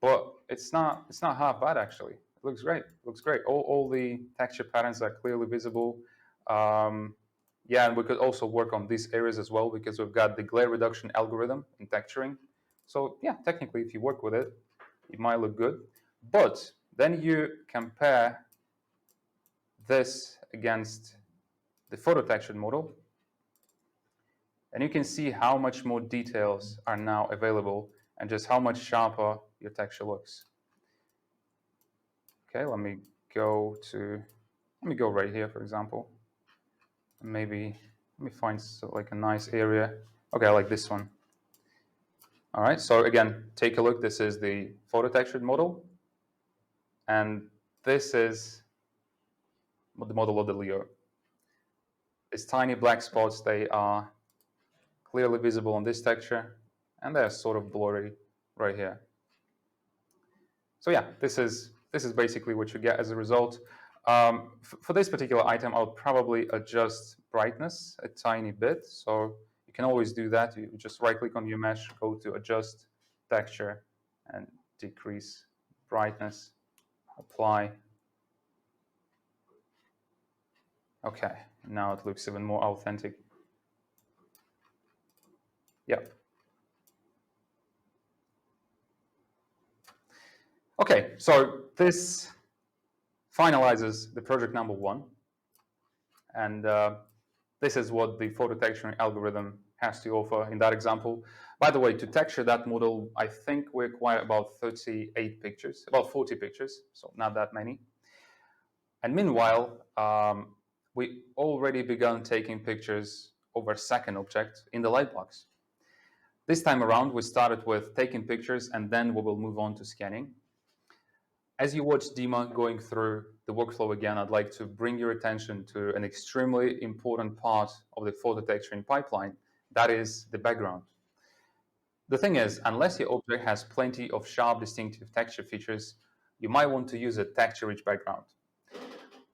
but it's not half bad actually. It looks great. It looks great. All the texture patterns are clearly visible. Yeah, and we could also work on these areas as well because we've got the glare reduction algorithm in texturing. So yeah, technically, if you work with it, it might look good. But then you compare this against the photo textured model, and you can see how much more details are now available and just how much sharper your texture looks. Okay, let me go right here, for example. Maybe let me find like a nice area. Okay, I like this one. All right, so again, take a look. This is the photo textured model, and this is the model of the Leo. These tiny black spots, they are clearly visible on this texture, and they're sort of blurry right here. So yeah, this is basically what you get as a result. For this particular item, I would probably adjust brightness a tiny bit. So you can always do that. You just right-click on your mesh, go to Adjust Texture, and decrease brightness. Apply. Okay, now it looks even more authentic. Yep. Okay, so this finalizes the project number 1. And this is what the photo texturing algorithm has to offer in that example. By the way, to texture that model, I think we acquired about 38 pictures, about 40 pictures, so not that many. And meanwhile, we already begun taking pictures over a second object in the lightbox. This time around, we started with taking pictures, and then we will move on to scanning. As you watch Dima going through the workflow again, I'd like to bring your attention to an extremely important part of the photo texturing pipeline, that is the background. The thing is, unless your object has plenty of sharp, distinctive texture features, you might want to use a texture-rich background.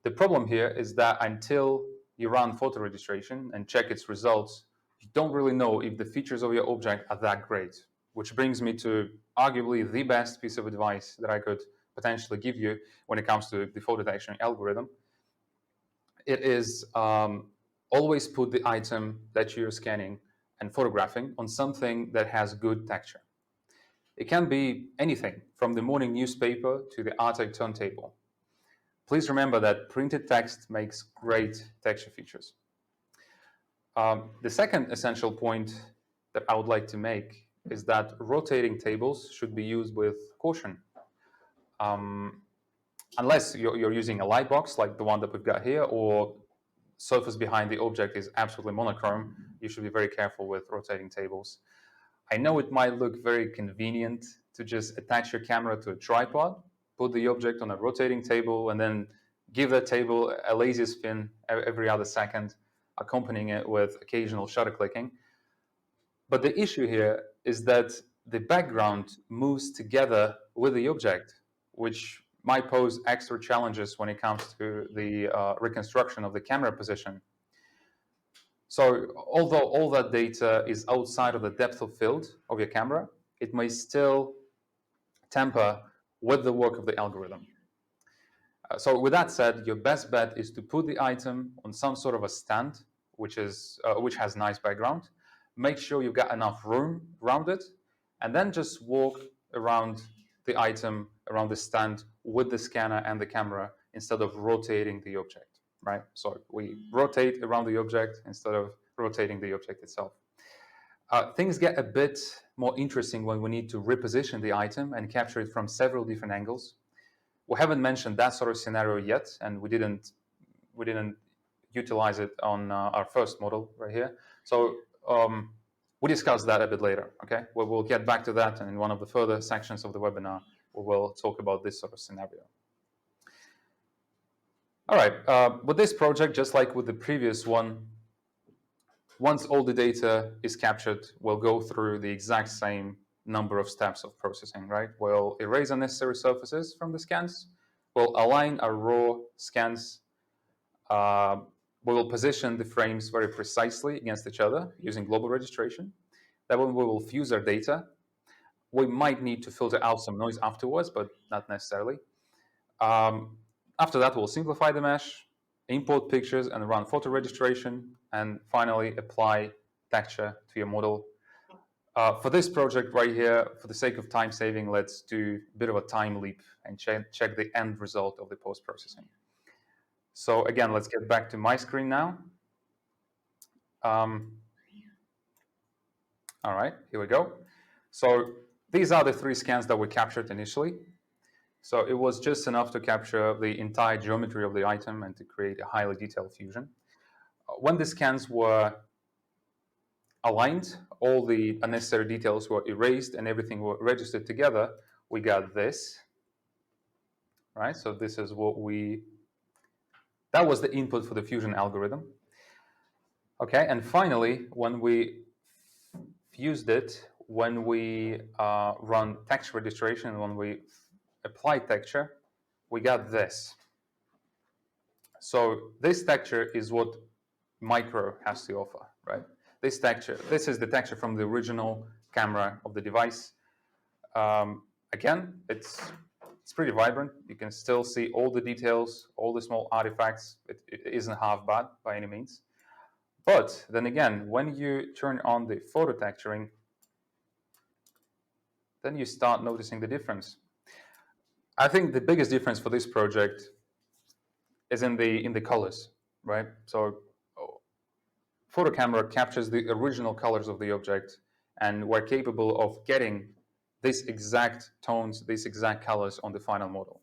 The problem here is that until you run photo registration and check its results, you don't really know if the features of your object are that great, which brings me to arguably the best piece of advice that I could potentially give you when it comes to the photo texturing algorithm. It is always put the item that you're scanning and photographing on something that has good texture. It can be anything from the morning newspaper to the Artec turntable. Please remember that printed text makes great texture features. The second essential point that I would like to make is that rotating tables should be used with caution. Unless you're using a light box like the one that we've got here, or surface behind the object is absolutely monochrome, you should be very careful with rotating tables. I know it might look very convenient to just attach your camera to a tripod, put the object on a rotating table, and then give that table a lazy spin every other second, accompanying it with occasional shutter clicking. But the issue here is that the background moves together with the object, which might pose extra challenges when it comes to the reconstruction of the camera position. So although all that data is outside of the depth of field of your camera, it may still tamper with the work of the algorithm. So with that said, your best bet is to put the item on some sort of a stand, which has nice background. Make sure you've got enough room around it, and then just walk around the item, around the stand with the scanner and the camera instead of rotating the object, right? So we rotate around the object instead of rotating the object itself. Things get a bit more interesting when we need to reposition the item and capture it from several different angles. We haven't mentioned that sort of scenario yet, and we didn't utilize it on our first model right here. So we discuss that a bit later, okay? We'll get back to that, and in one of the further sections of the webinar, we will talk about this sort of scenario. All right, with this project, just like with the previous one, once all the data is captured, we'll go through the exact same number of steps of processing, right? We'll erase unnecessary surfaces from the scans. We'll align our raw scans. We will position the frames very precisely against each other using global registration. Then we will fuse our data. We might need to filter out some noise afterwards, but not necessarily. After that, we'll simplify the mesh, import pictures and run photo registration, and finally apply texture to your model. For this project right here, for the sake of time saving, let's do a bit of a time leap and check the end result of the post-processing. So again, let's get back to my screen now. All right, here we go. So these are the 3 scans that we captured initially. So it was just enough to capture the entire geometry of the item and to create a highly detailed fusion. When the scans were aligned, all the unnecessary details were erased and everything were registered together, we got this, right? So this is what that was the input for the fusion algorithm. Okay, and finally, when we fused it, when we run texture registration, when we apply texture, we got this. So this texture is what Micro has to offer, right? This texture, this is the texture from the original camera of the device. Again, it's pretty vibrant. You can still see all the details, all the small artifacts. It isn't half bad by any means. But then again, when you turn on the photo texturing, then you start noticing the difference. I think the biggest difference for this project is in the colors, right? So photo camera captures the original colors of the object, and we're capable of getting these exact tones, these exact colors on the final model.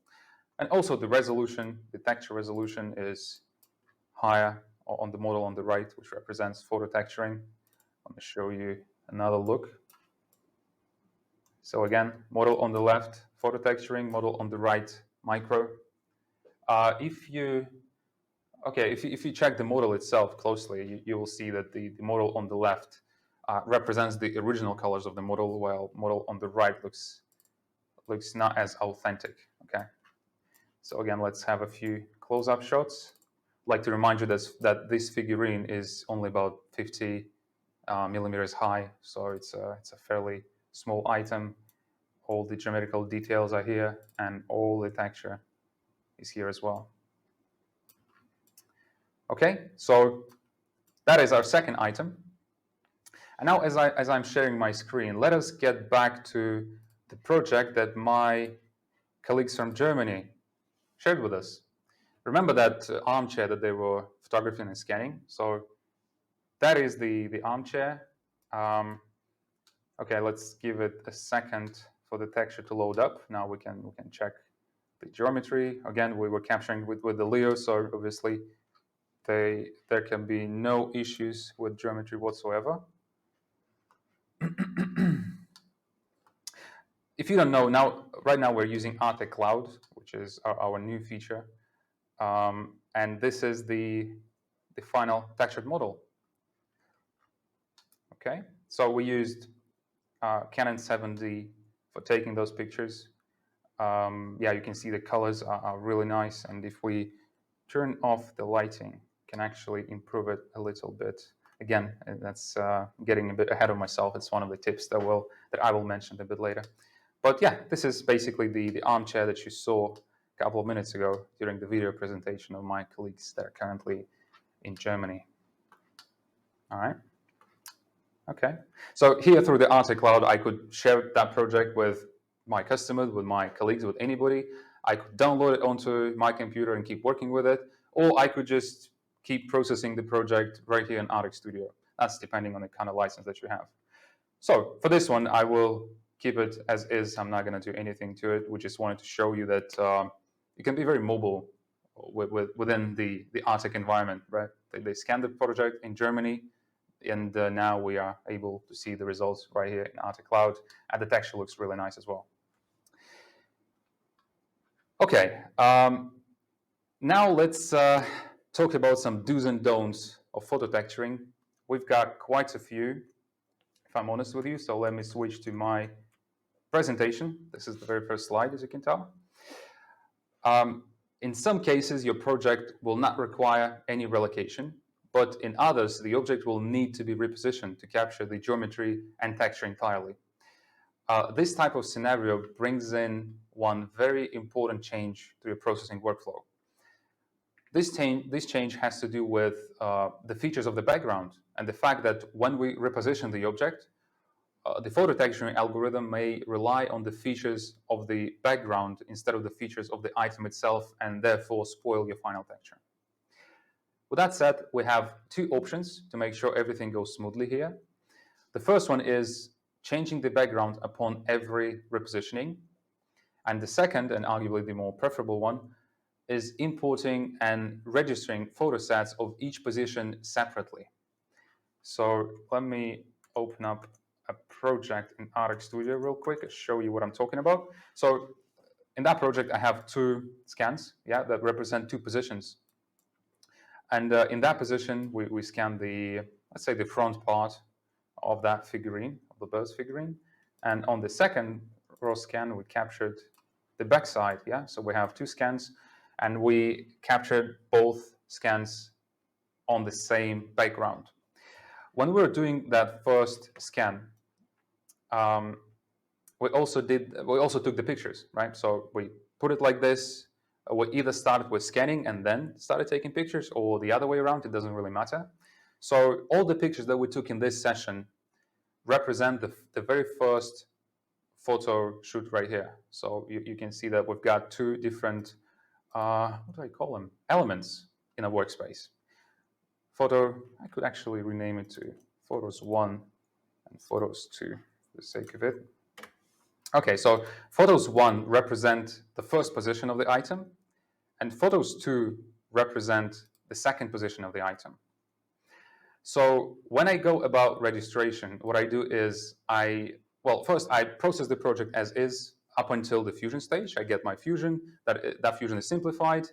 And also the resolution, the texture resolution is higher on the model on the right, which represents photo texturing. Let me show you another look. So again, model on the left, photo texturing, model on the right, micro. If you check the model itself closely, you will see that the model on the left represents the original colors of the model, while model on the right looks not as authentic. Okay. So again, let's have a few close-up shots. I'd like to remind you that this figurine is only about 50 millimeters high, so it's a fairly small item. All the geometrical details are here, and all the texture is here as well. Okay, so that is our second item. And now, as I'm sharing my screen, let us get back to the project that my colleagues from Germany shared with us. Remember that armchair that they were photographing and scanning? So that is the armchair. Okay, let's give it a second for the texture to load up. Now we can check the geometry. Again, we were capturing with the Leo, so obviously there can be no issues with geometry whatsoever. If you don't know, right now we're using Artec Cloud, which is our new feature. And this is the final textured model. Okay, so we used Canon 7D for taking those pictures. Yeah, you can see the colors are really nice, and if we turn off the lighting, can actually improve it a little bit. Again, that's getting a bit ahead of myself. It's one of the tips that I will mention a bit later. But yeah, this is basically the armchair that you saw a couple of minutes ago during the video presentation of my colleagues that are currently in Germany. All right. Okay. So here through the Artec Cloud, I could share that project with my customers, with my colleagues, with anybody. I could download it onto my computer and keep working with it, or I could just keep processing the project right here in Artec Studio. That's depending on the kind of license that you have. So for this one, I will keep it as is. I'm not going to do anything to it. We just wanted to show you that you can be very mobile within the Artec environment, right? They scanned the project in Germany, and now we are able to see the results right here in Artec Cloud, and the texture looks really nice as well. Okay, now let's talk about some do's and don'ts of photo texturing. We've got quite a few, if I'm honest with you, so let me switch to my presentation. This is the very first slide, as you can tell. In some cases, your project will not require any relocation, but in others, the object will need to be repositioned to capture the geometry and texture entirely. This type of scenario brings in one very important change to your processing workflow. This change has to do with the features of the background and the fact that when we reposition the object, the photo texturing algorithm may rely on the features of the background instead of the features of the item itself, and therefore spoil your final texture. With that said, we have two options to make sure everything goes smoothly here. The first one is changing the background upon every repositioning. And the second, and arguably the more preferable one, is importing and registering photo sets of each position separately. So let me open up a project in Artec Studio real quick and show you what I'm talking about. So in that project, I have two scans, yeah, that represent two positions. And in that position, we scan let's say the front part of that figurine, of the bird's figurine. And on the second raw scan, we captured the back side, yeah? So we have two scans, and we captured both scans on the same background. When we were doing that first scan, we also took the pictures, right? So we put it like this. We either started with scanning and then started taking pictures, or the other way around. It doesn't really matter. So all the pictures that we took in this session represent the very first photo shoot right here. So you can see that we've got two different, what do I call them? Elements in a workspace. I could actually rename it to Photos 1 and Photos 2 for the sake of it. Okay, so Photos 1 represent the first position of the item, and Photos 2 represent the second position of the item. So when I go about registration, what I do is first I process the project as is up until the fusion stage. I get my fusion, that fusion is simplified.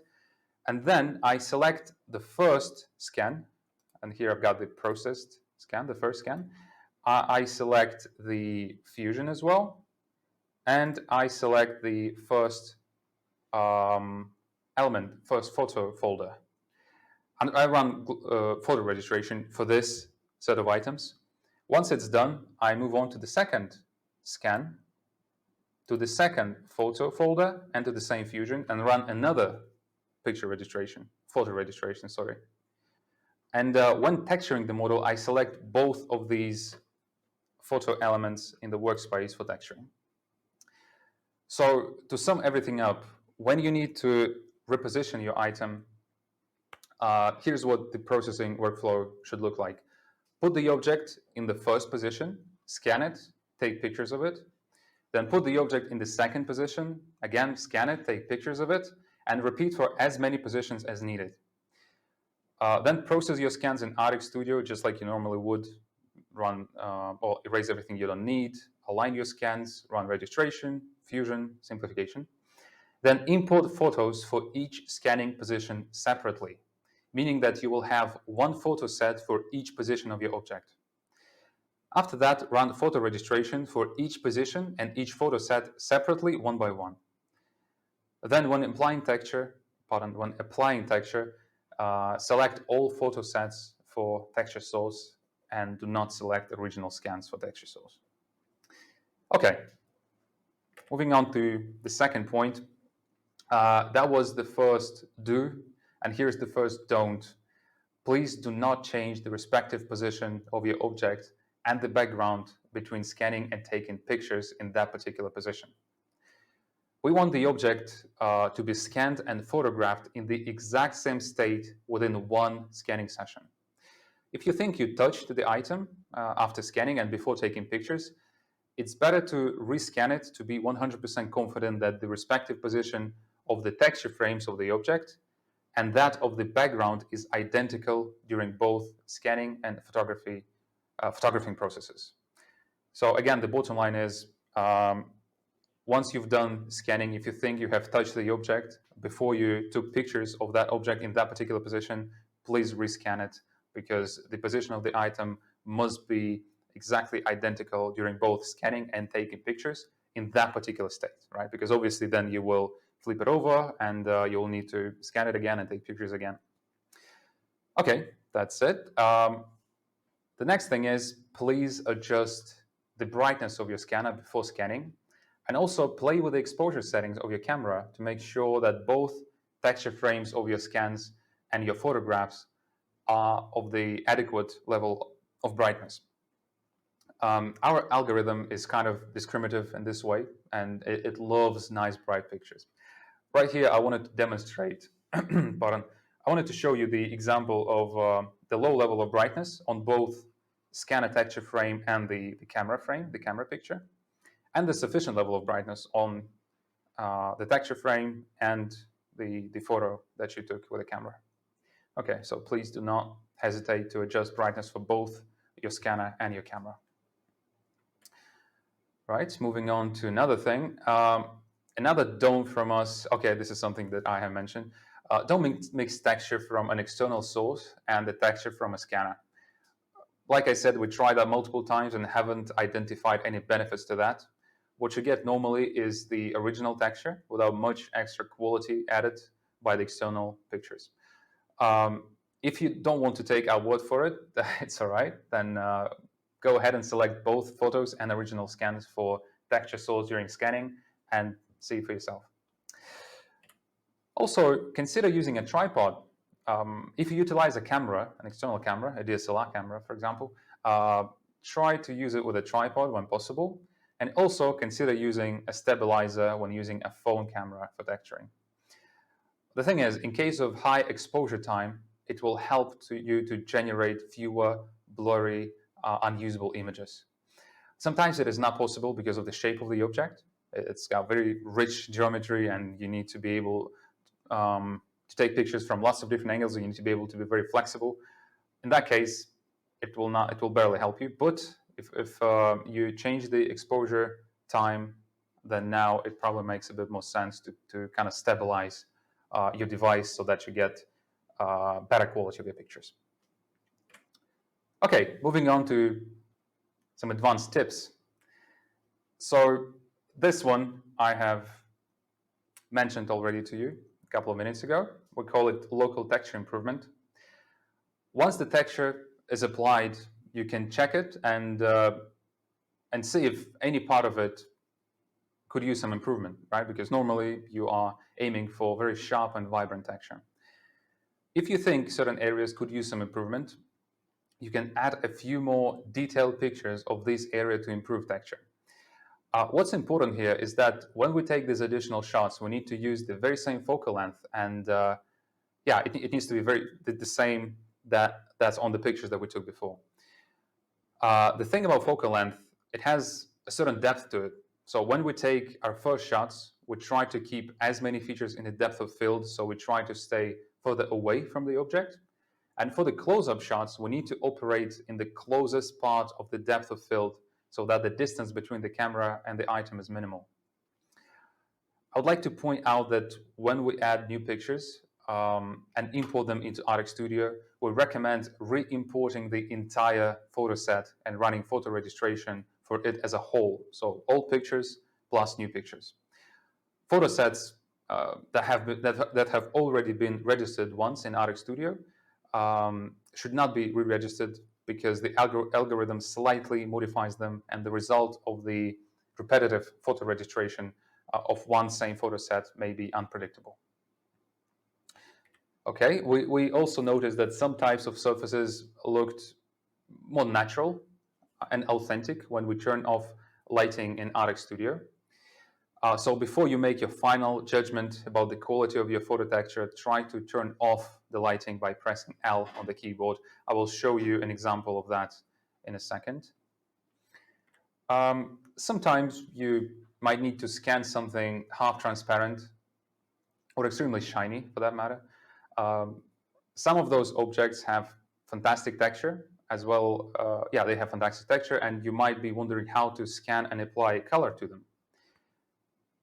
And then I select the first scan, and here I've got the processed scan, the first scan. I select the fusion as well, and I select the first element, first photo folder. And I run photo registration for this set of items. Once it's done, I move on to the second scan, to the second photo folder, and to the same fusion, and run another picture registration, photo registration, sorry. And when texturing the model, I select both of these photo elements in the workspace for texturing. So to sum everything up, when you need to reposition your item, here's what the processing workflow should look like. Put the object in the first position, scan it, take pictures of it. Then put the object in the second position, again, scan it, take pictures of it, and repeat for as many positions as needed. Then process your scans in Artec Studio just like you normally would. Run or erase everything you don't need, align your scans, run registration, fusion, simplification. Then import photos for each scanning position separately, meaning that you will have one photo set for each position of your object. After that, run photo registration for each position and each photo set separately, one by one. Then when applying texture, select all photo sets for texture source and do not select original scans for texture source. Okay, moving on to the second point. That was the first do, and here's the first don't. Please do not change the respective position of your object and the background between scanning and taking pictures in that particular position. We want the object to be scanned and photographed in the exact same state within one scanning session. If you think you touched the item after scanning and before taking pictures, it's better to rescan it to be 100% confident that the respective position of the texture frames of the object and that of the background is identical during both scanning and photographing processes. So again, the bottom line is, once you've done scanning, if you think you have touched the object before you took pictures of that object in that particular position, please rescan it, because the position of the item must be exactly identical during both scanning and taking pictures in that particular state, right? Because obviously then you will flip it over and you'll need to scan it again and take pictures again. Okay, that's it. The next thing is, please adjust the brightness of your scanner before scanning, and also play with the exposure settings of your camera to make sure that both texture frames of your scans and your photographs are of the adequate level of brightness. Our algorithm is kind of discriminative in this way, and it loves nice bright pictures. Right here, I wanted to demonstrate, pardon, I wanted to show you the example of the low level of brightness on both scanner texture frame and the camera frame, the camera picture, and the sufficient level of brightness on the texture frame and the photo that you took with the camera. Okay, so please do not hesitate to adjust brightness for both your scanner and your camera. Right, moving on to another thing. Another don't from us, okay, this is something that I have mentioned. Don't mix texture from an external source and the texture from a scanner. Like I said, we tried that multiple times and haven't identified any benefits to that. What you get normally is the original texture without much extra quality added by the external pictures. If you don't want to take our word for it, it's all right. Then go ahead and select both photos and original scans for texture source during scanning and see for yourself. Also, consider using a tripod. If you utilize a camera, an external camera, a DSLR camera, for example, try to use it with a tripod when possible. And also consider using a stabilizer when using a phone camera for texturing. The thing is, in case of high exposure time, it will help you to generate fewer blurry, unusable images. Sometimes it is not possible because of the shape of the object. It's got very rich geometry and you need to be able to take pictures from lots of different angles, and you need to be able to be very flexible. In that case, it will barely help you. But if you change the exposure time, then now it probably makes a bit more sense to kind of stabilize your device so that you get better quality of your pictures. Okay, moving on to some advanced tips. So this one I have mentioned already to you a couple of minutes ago. We call it local texture improvement. Once the texture is applied, you can check it and see if any part of it could use some improvement, right? Because normally you are aiming for very sharp and vibrant texture. If you think certain areas could use some improvement, you can add a few more detailed pictures of this area to improve texture. What's important here is that when we take these additional shots, we need to use the very same focal length, and yeah, it needs to be the same that's on the pictures that we took before. The thing about focal length, it has a certain depth to it. So when we take our first shots, we try to keep as many features in the depth of field, so we try to stay further away from the object. And for the close-up shots, we need to operate in the closest part of the depth of field so that the distance between the camera and the item is minimal. I would like to point out that when we add new pictures and import them into Artec Studio, we recommend re-importing the entire photo set and running photo registration for it as a whole. So old pictures plus new pictures. Photo sets that have already been registered once in Artec Studio should not be re-registered because the algorithm slightly modifies them, and the result of the repetitive photo registration of one same photo set may be unpredictable. Okay, we also noticed that some types of surfaces looked more natural and authentic when we turn off lighting in Artec Studio. So before you make your final judgment about the quality of your photo texture, try to turn off the lighting by pressing L on the keyboard. I will show you an example of that in a second. Sometimes you might need to scan something half transparent or extremely shiny, for that matter. Some of those objects have fantastic texture as well. Yeah, they have fantastic texture, and you might be wondering how to scan and apply color to them.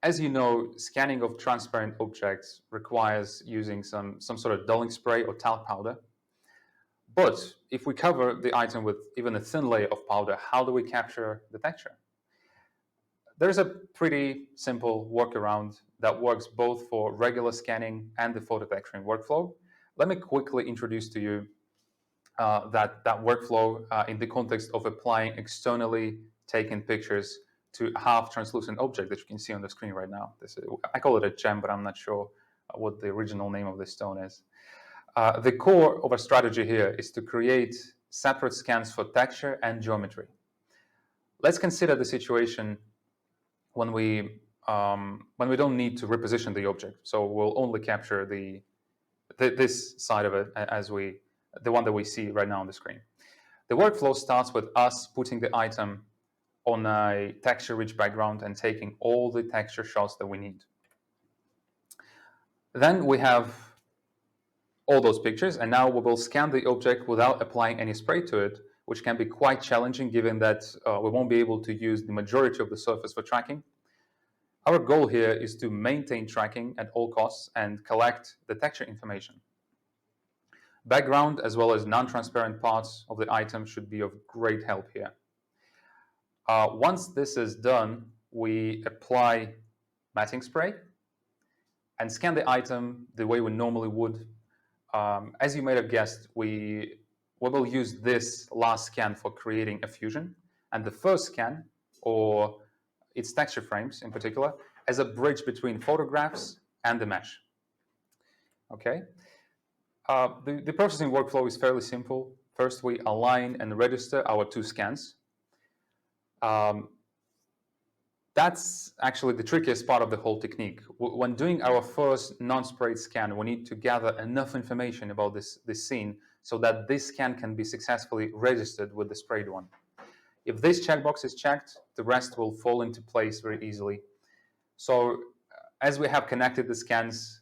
As you know, scanning of transparent objects requires using some sort of dulling spray or talc powder. But if we cover the item with even a thin layer of powder, how do we capture the texture? There's a pretty simple workaround that works both for regular scanning and the photo texturing workflow. Let me quickly introduce to you that workflow in the context of applying externally taken pictures to a half translucent object that you can see on the screen right now. I call it a gem, but I'm not sure what the original name of this stone is. The core of our strategy here is to create separate scans for texture and geometry. Let's consider the situation when we don't need to reposition the object. So we'll only capture this side of it as the one that we see right now on the screen. The workflow starts with us putting the item on a texture-rich background and taking all the texture shots that we need. Then we have all those pictures, and now we will scan the object without applying any spray to it, which can be quite challenging given that we won't be able to use the majority of the surface for tracking. Our goal here is to maintain tracking at all costs and collect the texture information. Background as well as non-transparent parts of the item should be of great help here. Once this is done, we apply matting spray and scan the item the way we normally would. As you might have guessed, we will use this last scan for creating a fusion, and the first scan, or its texture frames in particular, as a bridge between photographs and the mesh. Okay. The processing workflow is fairly simple. First, we align and register our two scans. That's actually the trickiest part of the whole technique. When doing our first non-sprayed scan, we need to gather enough information about this scene so that this scan can be successfully registered with the sprayed one. If this checkbox is checked, the rest will fall into place very easily. So as we have connected the scans,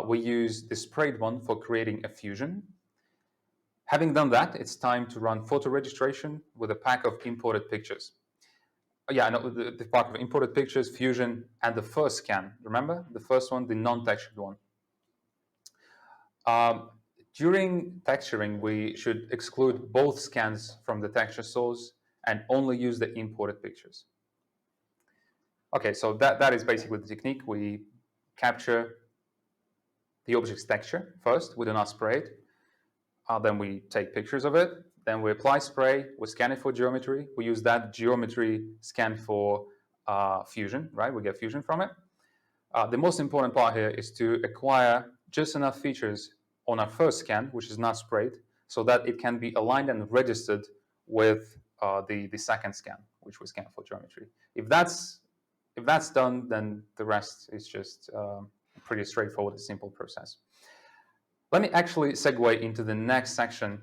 we use the sprayed one for creating a fusion. Having done that, it's time to run photo registration with a pack of imported pictures. Yeah, no, the pack of imported pictures, fusion, and the first scan. Remember? The first one, the non-textured one. During texturing, we should exclude both scans from the texture source and only use the imported pictures. Okay, so that is basically the technique. We capture the object's texture first. We do not spray it. Then we take pictures of it. Then we apply spray. We scan it for geometry. We use that geometry scan for fusion, right? We get fusion from it. The most important part here is to acquire just enough features on our first scan, which is not sprayed, so that it can be aligned and registered with the second scan, which we scan for geometry. If that's done, then the rest is just pretty straightforward, a simple process. Let me actually segue into the next section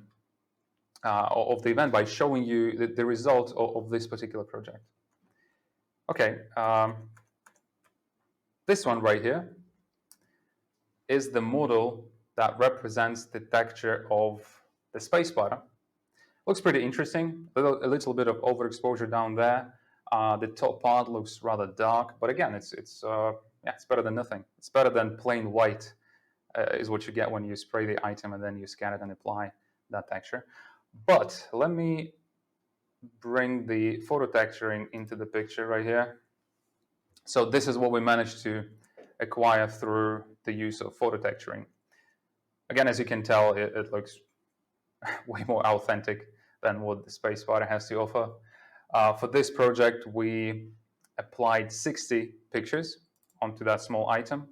of the event by showing you the result of this particular project. Okay, this one right here is the model that represents the texture of the space spider. Looks pretty interesting, a little bit of overexposure down there. The top part looks rather dark, but again, it's better than nothing. It's better than plain white, is what you get when you spray the item and then you scan it and apply that texture. But let me bring the photo texturing into the picture right here. So this is what we managed to acquire through the use of photo texturing. Again, as you can tell, it looks way more authentic than what the space spider has to offer. For this project, we applied 60 pictures onto that small item.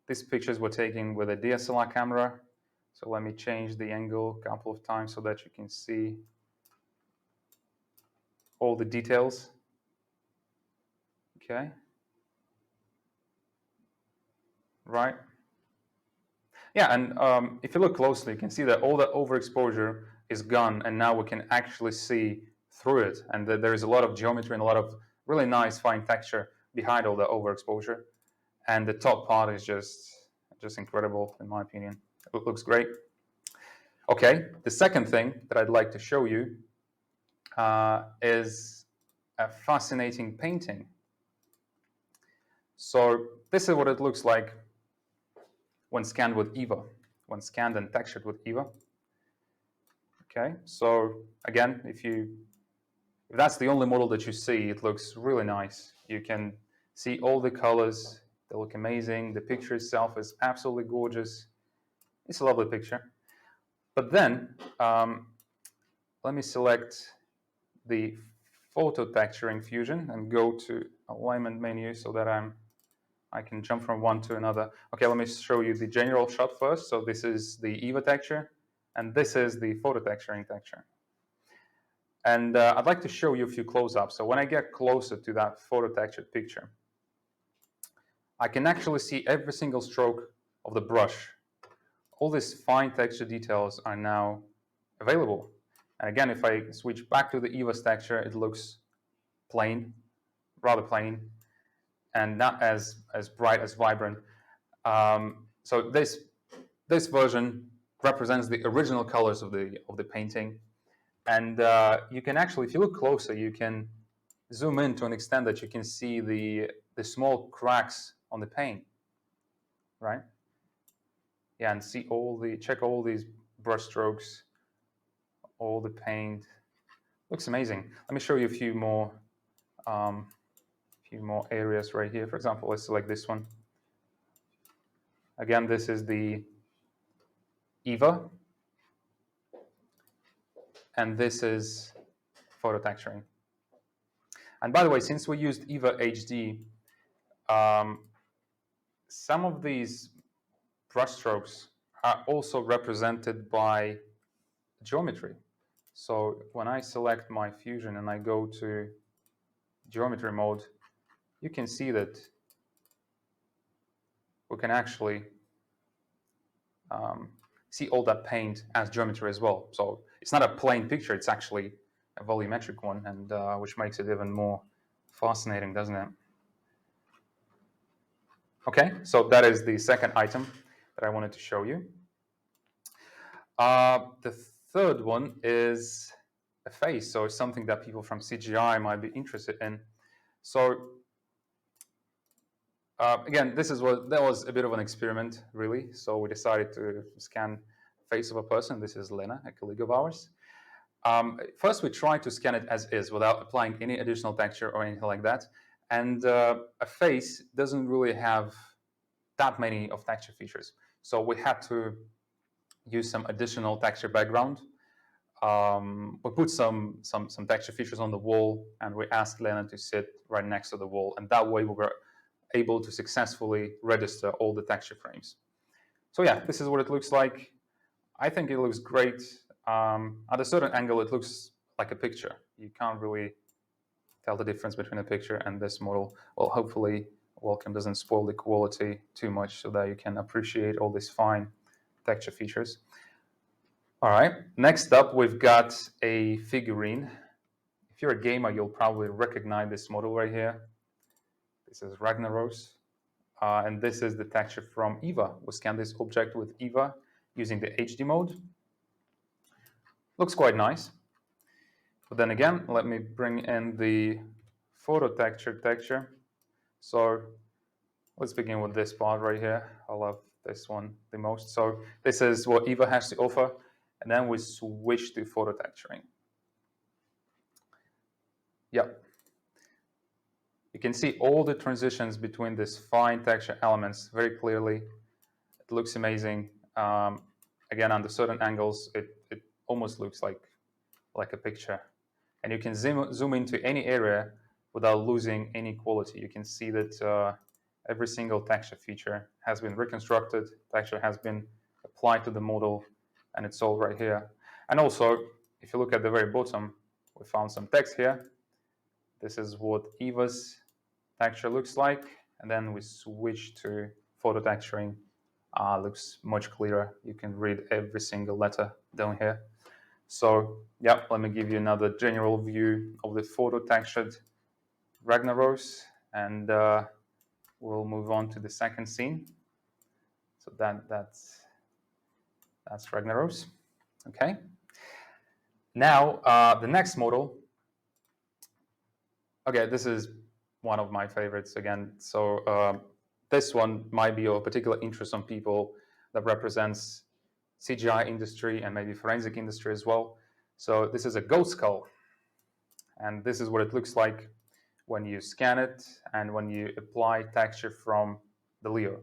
These pictures were taken with a DSLR camera. So let me change the angle a couple of times so that you can see all the details. Okay. Right. Yeah, and if you look closely, you can see that all the overexposure is gone, and now we can actually see through it. And there is a lot of geometry and a lot of really nice fine texture behind all the overexposure. And the top part is just incredible, in my opinion. It looks great. Okay, the second thing that I'd like to show you is a fascinating painting. So this is what it looks like when scanned with EVA, when scanned and textured with EVA. Okay, so again, if that's the only model that you see, it looks really nice. You can see all the colors, they look amazing. The picture itself is absolutely gorgeous. It's a lovely picture. But then, let me select the photo texturing fusion and go to alignment menu so that I can jump from one to another. Okay, let me show you the general shot first. So this is the EVA texture, and this is the photo texturing texture. And I'd like to show you a few close-ups. So when I get closer to that photo textured picture, I can actually see every single stroke of the brush. All these fine texture details are now available. And again, if I switch back to the EVA's texture, it looks plain, rather plain, and not as bright, as vibrant. So this version represents the original colors of the painting, and you can actually, if you look closer, you can zoom in to an extent that you can see the small cracks on the paint, right? Yeah, and see check all these brush strokes, all the paint. Looks amazing. Let me show you a few more areas right here. For example, let's select this one. Again, this is the EVA, and this is photo texturing. And by the way, since we used EVA HD, some of these brushstrokes are also represented by geometry. So when I select my fusion and I go to geometry mode, you can see that we can actually see all that paint as geometry as well. So it's not a plain picture, it's actually a volumetric one, and which makes it even more fascinating, doesn't it? Okay, so that is the second item that I wanted to show you. The third one is a face, so it's something that people from CGI might be interested in. So Again, that was a bit of an experiment, really. So we decided to scan face of a person. This is Lena, a colleague of ours. First, we tried to scan it as is without applying any additional texture or anything like that. And a face doesn't really have that many of texture features. So we had to use some additional texture background. We put some texture features on the wall, and we asked Lena to sit right next to the wall. And that way we were able to successfully register all the texture frames. So yeah, this is what it looks like. I think it looks great. At a certain angle, it looks like a picture. You can't really tell the difference between a picture and this model. Well, hopefully, Wellcome doesn't spoil the quality too much so that you can appreciate all these fine texture features. All right, next up, we've got a figurine. If you're a gamer, you'll probably recognize this model right here. This is Ragnaros, and this is the texture from Eva. We scanned this object with Eva using the HD mode. Looks quite nice. But then again, let me bring in the photo texture. So let's begin with this part right here. I love this one the most. So this is what Eva has to offer. And then we switch to photo texturing. Yep. You can see all the transitions between these fine texture elements very clearly. It looks amazing. Again, under certain angles, it almost looks like a picture. And you can zoom into any area without losing any quality. You can see that every single texture feature has been reconstructed, texture has been applied to the model, and it's all right here. And also, if you look at the very bottom, we found some text here. This is what Eva's texture looks like. And then we switch to photo texturing. Looks much clearer. You can read every single letter down here. So, yeah, let me give you another general view of the photo textured Ragnaros, and we'll move on to the second scene. So that's Ragnaros. Okay. Now the next model. Okay, this is one of my favorites again. So this one might be of particular interest on people that represents CGI industry and maybe forensic industry as well. So this is a goat skull, and this is what it looks like when you scan it and when you apply texture from the Leo.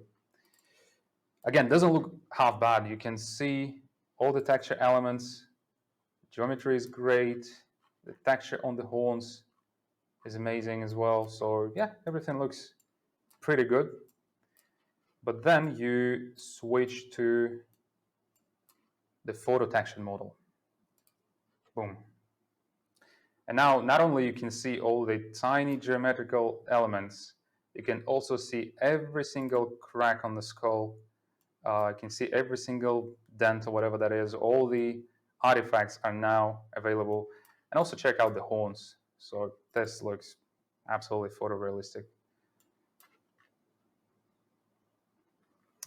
Again, doesn't look half bad. You can see all the texture elements. Geometry is great. The texture on the horns is amazing as well. So yeah, everything looks pretty good. But then you switch to the photo texture model. Boom. And now not only you can see all the tiny geometrical elements, you can also see every single crack on the skull. You can see every single dent or whatever that is. All the artifacts are now available. And also check out the horns. So this looks absolutely photorealistic.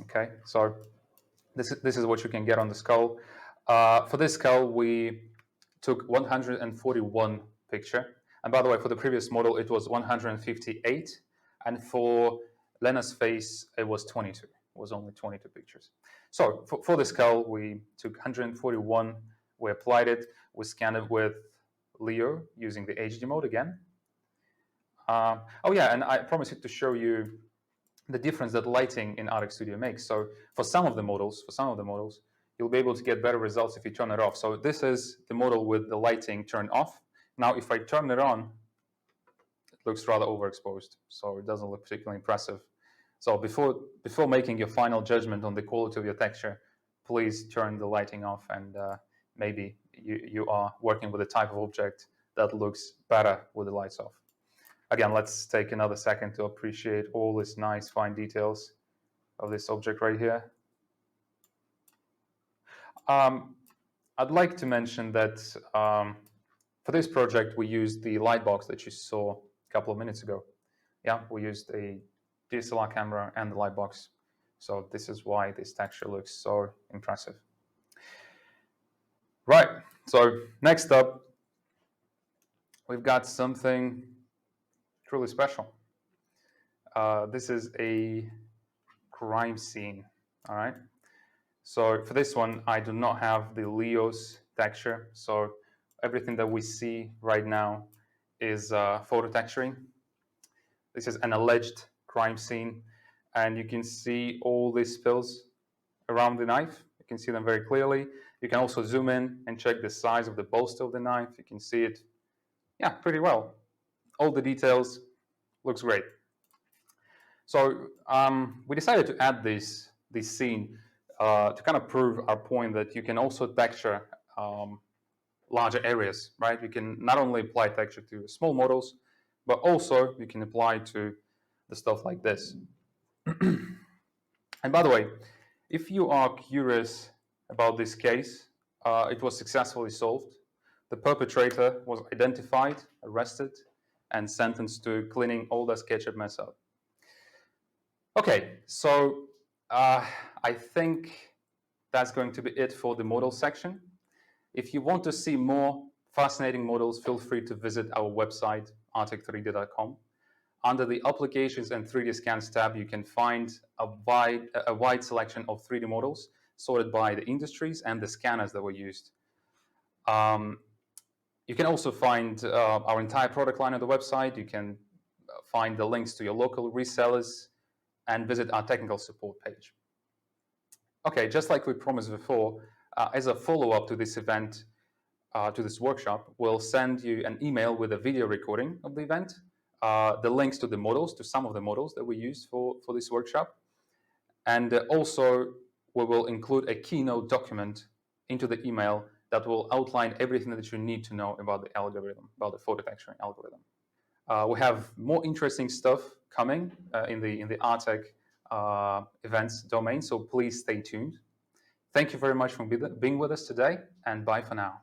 Okay, so this is what you can get on the skull. For this skull, we took 141 picture. And by the way, for the previous model, it was 158. And for Lena's face, it was 22. It was only 22 pictures. So for the skull, we took 141. We applied it. We scanned it with Leo using the HD mode again. Oh yeah, and I promised to show you the difference that lighting in Artec Studio makes. So for some of the models, you'll be able to get better results if you turn it off. So this is the model with the lighting turned off. Now, if I turn it on, it looks rather overexposed, so it doesn't look particularly impressive. So before making your final judgment on the quality of your texture, please turn the lighting off, and maybe you are working with a type of object that looks better with the lights off. Again, let's take another second to appreciate all these nice fine details of this object right here. I'd like to mention that for this project, we used the light box that you saw a couple of minutes ago. Yeah, we used a DSLR camera and the light box. So this is why this texture looks so impressive. Right, so next up, we've got something truly special. This is a crime scene, all right? So for this one, I do not have the Leo's texture. So everything that we see right now is photo texturing. This is an alleged crime scene, and you can see all these spills around the knife. You can see them very clearly. You can also zoom in and check the size of the bolster of the knife. You can see it, yeah, pretty well. All the details, looks great. So we decided to add this scene to kind of prove our point that you can also texture larger areas, right? You can not only apply texture to small models, but also you can apply to the stuff like this. And by the way, if you are curious about this case, it was successfully solved. The perpetrator was identified, arrested, and sentenced to cleaning all the SketchUp mess up. Okay, so I think that's going to be it for the model section. If you want to see more fascinating models, feel free to visit our website, artec3d.com. Under the Applications and 3D Scans tab, you can find a wide selection of 3D models sorted by the industries and the scanners that were used. You can also find our entire product line on the website. You can find the links to your local resellers and visit our technical support page. Okay, just like we promised before, as a follow-up to this event, to this workshop, we'll send you an email with a video recording of the event, the links to the models, to some of the models that we used for this workshop. And also, we will include a keynote document into the email that will outline everything that you need to know about the algorithm, about the photo texturing algorithm. We have more interesting stuff coming in the Artec events domain, so please stay tuned. Thank you very much for being with us today, and bye for now.